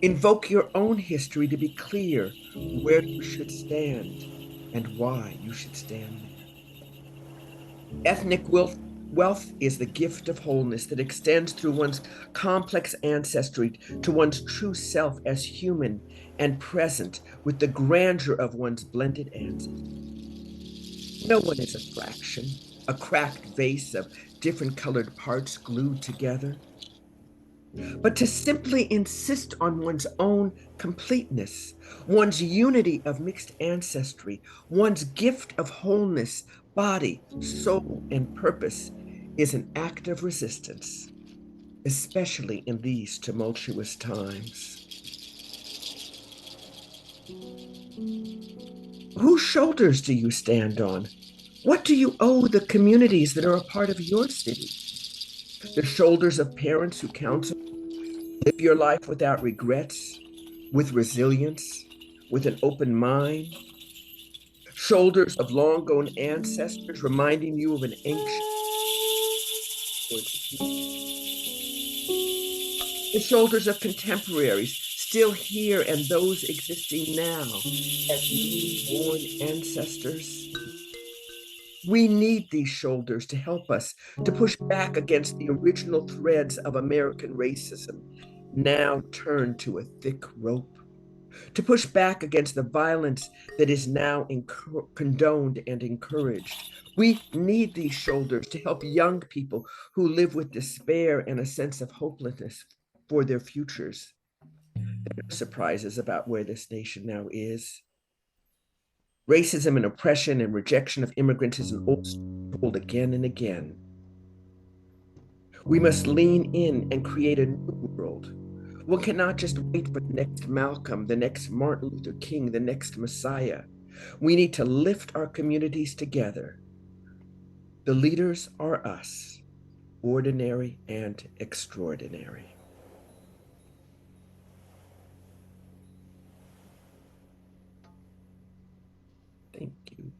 Invoke your own history to be clear where you should stand and why you should stand there. Ethnic wealth is the gift of wholeness that extends through one's complex ancestry to one's true self as human and present with the grandeur of one's blended ancestry. No one is a fraction, a cracked vase of different colored parts glued together. But to simply insist on one's own completeness, one's unity of mixed ancestry, one's gift of wholeness, body, soul, and purpose is an act of resistance, especially in these tumultuous times. Whose shoulders do you stand on? What do you owe the communities that are a part of your city? The shoulders of parents who counsel live your life without regrets, with resilience, with an open mind. Shoulders of long gone ancestors reminding you of an ancient. The shoulders of contemporaries still here and those existing now as newly-born ancestors. We need these shoulders to help us to push back against the original threads of American racism, now turned to a thick rope, to push back against the violence that is now condoned and encouraged. We need these shoulders to help young people who live with despair and a sense of hopelessness for their futures. There are no surprises about where this nation now is. Racism and oppression and rejection of immigrants is an old story told again and again. We must lean in and create a new world. One cannot just wait for the next Malcolm, the next Martin Luther King, the next Messiah. We need to lift our communities together. The leaders are us, ordinary and extraordinary. Thank you.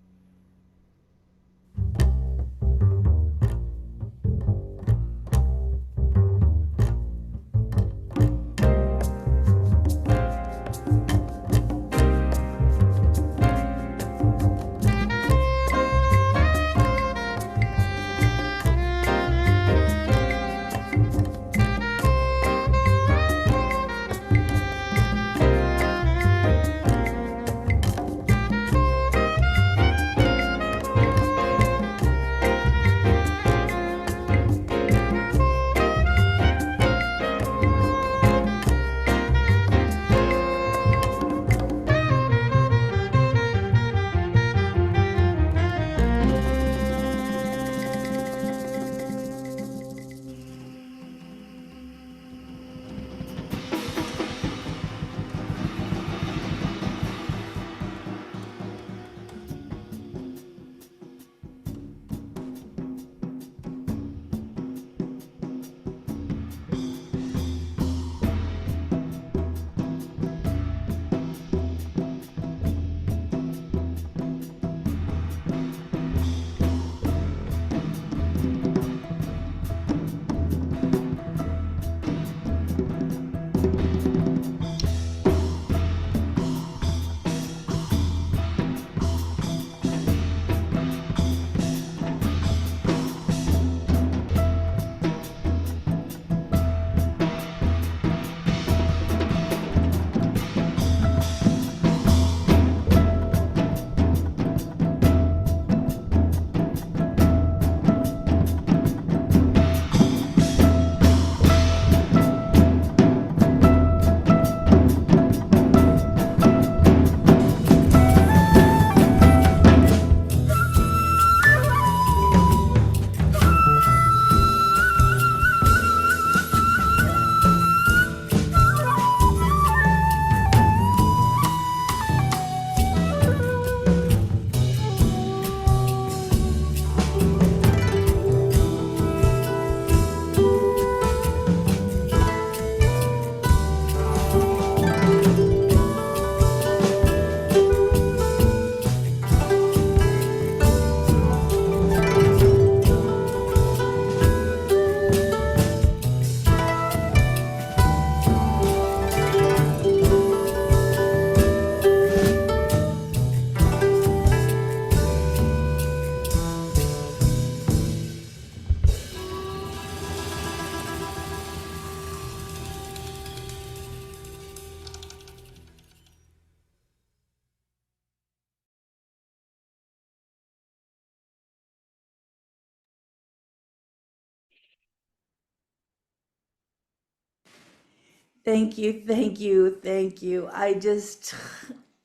Thank you, thank you, thank you.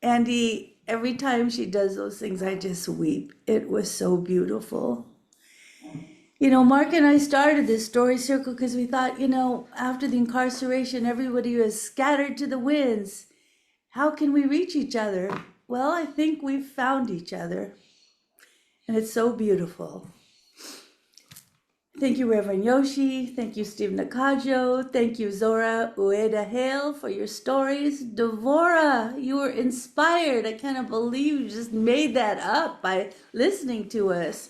Andy, every time she does those things, I just weep. It was so beautiful. You know, Mark and I started this story circle because we thought, after the incarceration, everybody was scattered to the winds. How can we reach each other? Well, I think we've found each other, and it's so beautiful. Thank you, Reverend Yoshi. Thank you, Steve Nakajo. Thank you, Zora Ueda Hale, for your stories. Devora, you were inspired. I cannot believe you just made that up by listening to us.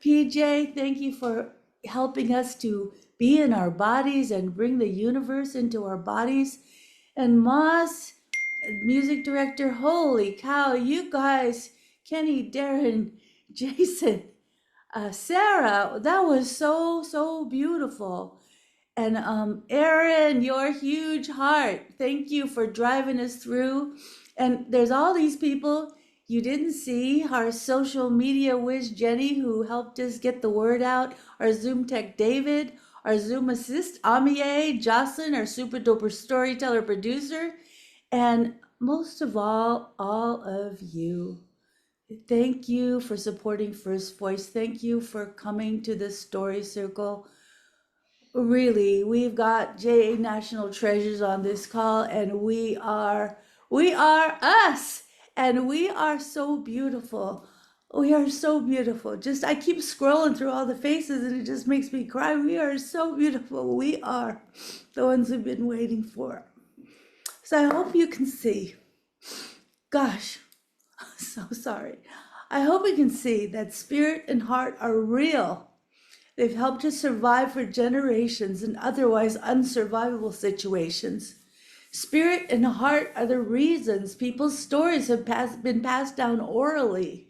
PJ, thank you for helping us to be in our bodies and bring the universe into our bodies. And Moss, music director, holy cow, you guys, Kenny, Darren, Jason, Sarah, that was so beautiful. And Aaron, your huge heart, thank you for driving us through. And there's all these people you didn't see. Our social media whiz Jenny, who helped us get the word out. Our Zoom tech David, our Zoom assist Amie, Jocelyn, our super duper storyteller producer, and most of all of you. Thank you for supporting First Voice. Thank you for coming to the story circle. Really, we've got JA National Treasures on this call, and we are us, and we are so beautiful. We are so beautiful. I keep scrolling through all the faces, and it just makes me cry. We are so beautiful. We are the ones we've been waiting for. So I hope you can see. Gosh, so sorry. I hope we can see that spirit and heart are real. They've helped us survive for generations in otherwise unsurvivable situations. Spirit and heart are the reasons people's stories have been passed down orally,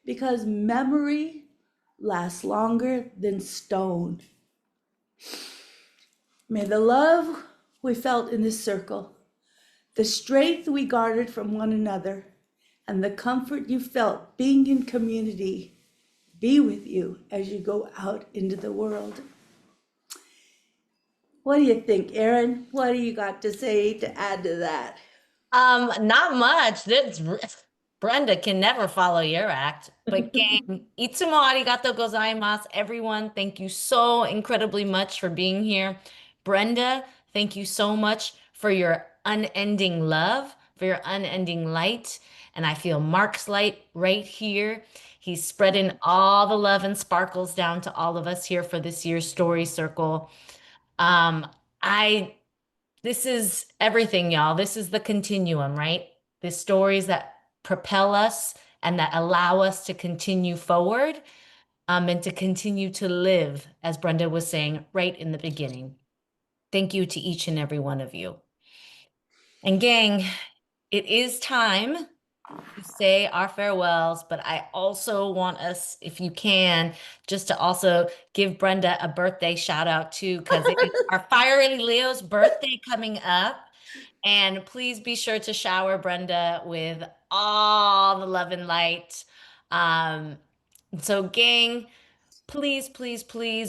because memory lasts longer than stone. May the love we felt in this circle, the strength we garnered from one another, and the comfort you felt being in community be with you as you go out into the world. What do you think, Aaron? What do you got to say to add to that? Not much. Brenda can never follow your act. But gang, itsumo arigatou gozaimasu. Everyone, thank you so incredibly much for being here. Brenda, thank you so much for your unending love, for your unending light. And I feel Mark's light right here. He's spreading all the love and sparkles down to all of us here for this year's Story Circle. This is everything, y'all. This is the continuum, right? The stories that propel us and that allow us to continue forward, and to continue to live, as Brenda was saying right in the beginning. Thank you to each and every one of you. And gang, it is time to say our farewells, but I also want us, if you can, just to also give Brenda a birthday shout out too, because it is our Fiery Leo's birthday coming up. And please be sure to shower Brenda with all the love and light. So gang, please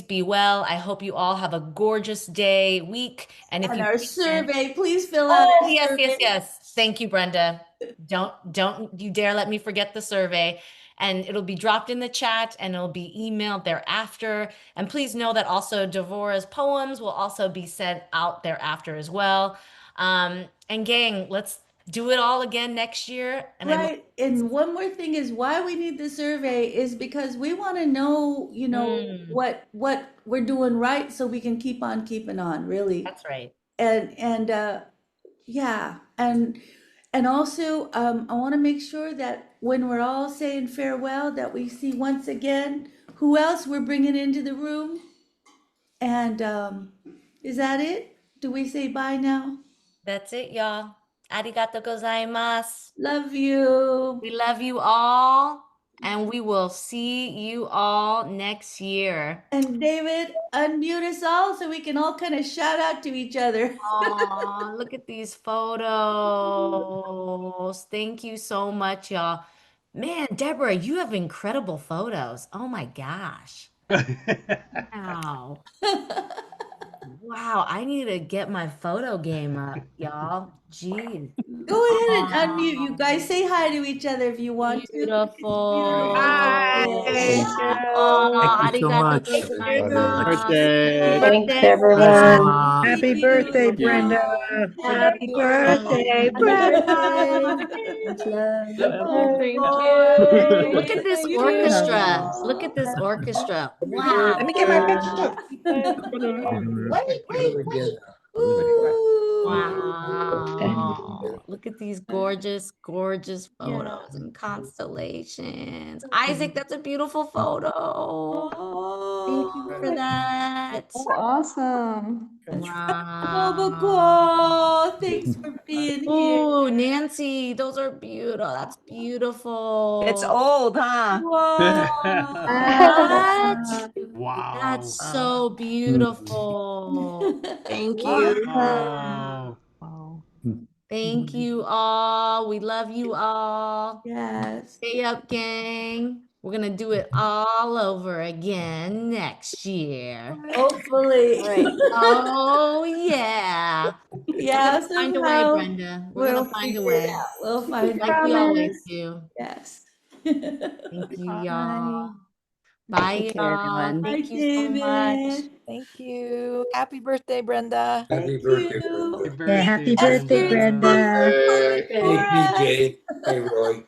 be well. I hope you all have a gorgeous day, week. And if you our can, survey, please fill out our survey. yes. Thank you, Brenda. Don't you dare let me forget the survey. And it'll be dropped in the chat and it'll be emailed thereafter. And please know that also Devora's poems will also be sent out thereafter as well. And gang, let's do it all again next year. And Right. And one more thing is why we need the survey is because we want to know, what we're doing right so we can keep on keeping on, really. That's right. And yeah. And also, I want to make sure that when we're all saying farewell, that we see once again who else we're bringing into the room. And is that it? Do we say bye now? That's it, y'all. Arigatou gozaimasu. Love you. We love you all, and we will see you all next year. And David, unmute us all so we can all kind of shout out to each other. Aw, look at these photos. Thank you so much, y'all. Man, Deborah, you have incredible photos. Oh my gosh. Wow. Wow, I need to get my photo game up, y'all. Jeez. Go ahead and unmute. You Aw, guys say hi to each other if you want to. It's beautiful. beautiful. Thank Aw, Thank you so arigato much. gozaimasu. Thanks, Birthday. everyone. Thank Happy birthday, you. Brenda. Happy birthday, Happy birthday. Brenda. Much love. Thank Boy. Look at this Thank orchestra. you. Look at this orchestra. Let me get my Wow. picture. Wow. Look at these gorgeous, gorgeous photos and constellations. Isaac, that's a beautiful photo. Thank you for that. Awesome. Wow. Thanks for being here. Oh, Nancy, those are beautiful. That's beautiful. It's old, huh? Wow. What? Wow. That's so beautiful. Thank you. Wow. Wow. Thank you all. We love you all. Yes. Stay up, gang. We're gonna do it all over again next year. Hopefully. Right. Oh yeah. Yeah, We're gonna find a way, somehow Brenda. We're we'll gonna find a figure it way. out. We'll find Like we always do. Yes. Thank you, y'all. Bye. Bye, Take care, y'all. everyone. Hi, Thank you so much. David. Thank you. Happy birthday, Brenda. Happy Thank birthday, you. Brenda. Yeah, happy birthday, Esther, Brenda. for Hey, us. PJ. Hey, Roy.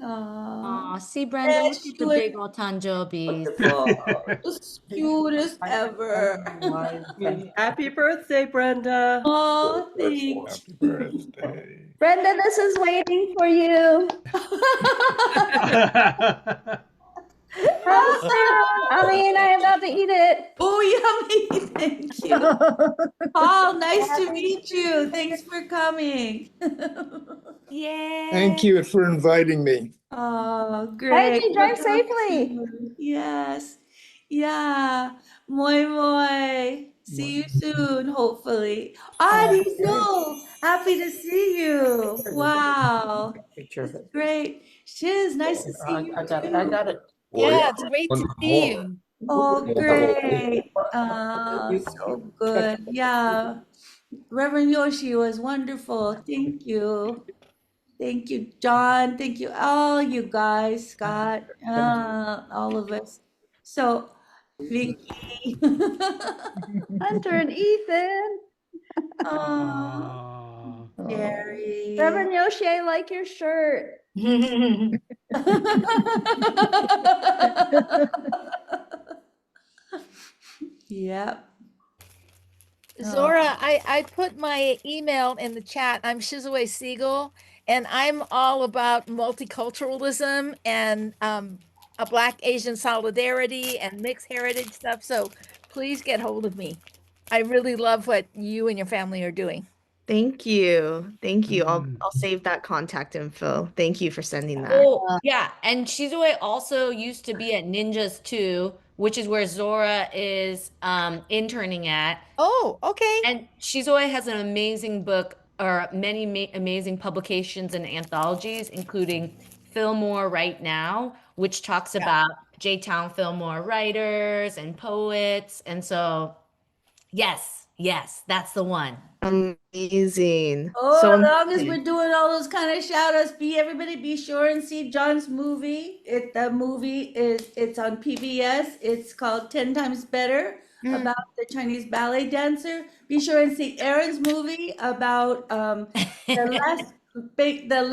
Aw, see, Brenda, And look she at the was big old tanjobis. wonderful. The cutest ever. Happy birthday, Brenda. Oh, thank Happy birthday. Brenda, this is waiting for you. I'm about to eat it. Oh, yummy. Thank you. Paul, nice to meet you. Thanks for coming. Yay. Thank you for inviting me. Oh, Bye, great. G, drive We'll talk safely. soon. Yes. Yeah. Moi moi. See you soon, hopefully. Adiso. Happy to see you. Wow. That's great. Shiz, nice to see you too. Yeah, it's great to see you. Oh, great. So good. Yeah. Reverend Yoshi was wonderful. Thank you. Thank you, John. Thank you, all you guys, Scott, all of us. So, Vicky. Hunter and Ethan. Oh, Jerry. Reverend Yoshi, I like your shirt. Yep. Zora, I put my email in the chat. I'm Shizue Siegel, and I'm all about multiculturalism and a Black Asian solidarity and mixed heritage stuff. So please get hold of me. I really love what you and your family are doing. Thank you. Thank you. I'll save that contact info. Thank you for sending that. Oh, yeah. And Shizue also used to be at Ninjas too, which is where Zora is interning at. Oh, okay. And Shizue has an amazing book or many amazing publications and anthologies, including Fillmore Right Now, which talks about J-Town Fillmore writers and poets. And so, yes, that's the one. Amazing. Oh, So as long as amazing. we're doing all those kind of shout outs, everybody be sure and see John's movie. The movie it's on PBS. It's called 10 Times Better, about the Chinese ballet dancer. Be sure and see Aaron's movie about the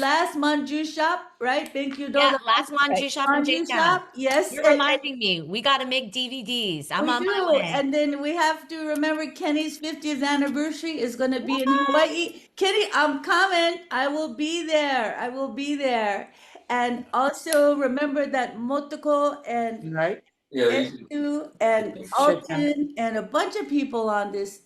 last Manju shop, right? Thank you, Yeah, the last Manju shop in Manju J-Town. shop. Yes. You're reminding me, we got to make DVDs. I'm on my way. And then we have to remember Kenny's 50th anniversary is going to be in Hawaii. Kenny, I'm coming. I will be there. I will be there. And also remember that Motoko and Estu and Alton and a bunch of people on this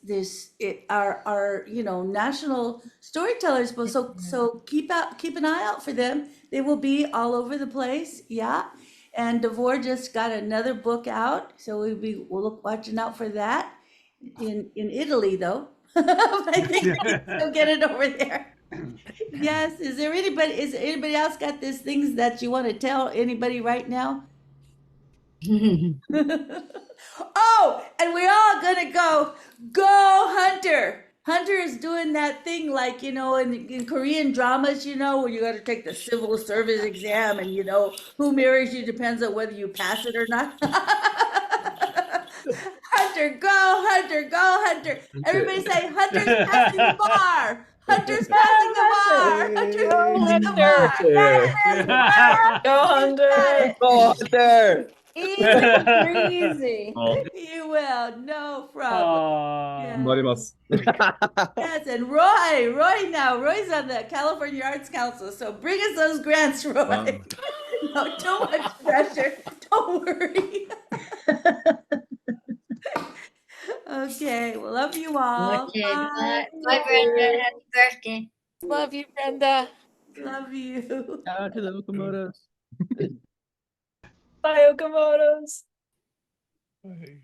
are national storytellers. But so keep an eye out for them. They will be all over the place. Yeah. And Devore just got another book out, so we'll look watching out for that in Italy though. I think you'll get it over there. Yes. Is there anybody else got these things that you want to tell anybody right now? Oh, and we're all gonna go Hunter. Hunter is doing that thing like, in Korean dramas, where you gotta take the civil service exam and, who marries you depends on whether you pass it or not. Hunter, go, Hunter, go, Hunter. Everybody say, Hunter's passing the bar. Hunter's passing the bar. Hunter's passing the bar. Go Hunter. Go Hunter. Easy breezy. You will, no problem. Yeah. 頑張ります。 Yes, and Roy's on the California Arts Council, so bring us those grants, Roy. No, too much pressure. Don't worry. Okay, well, love you all. Okay, Bye. bye, Brenda. Happy birthday. Love you, Brenda. Love you. Shout out to the Okamotos. Bye, Okamotos. Hey.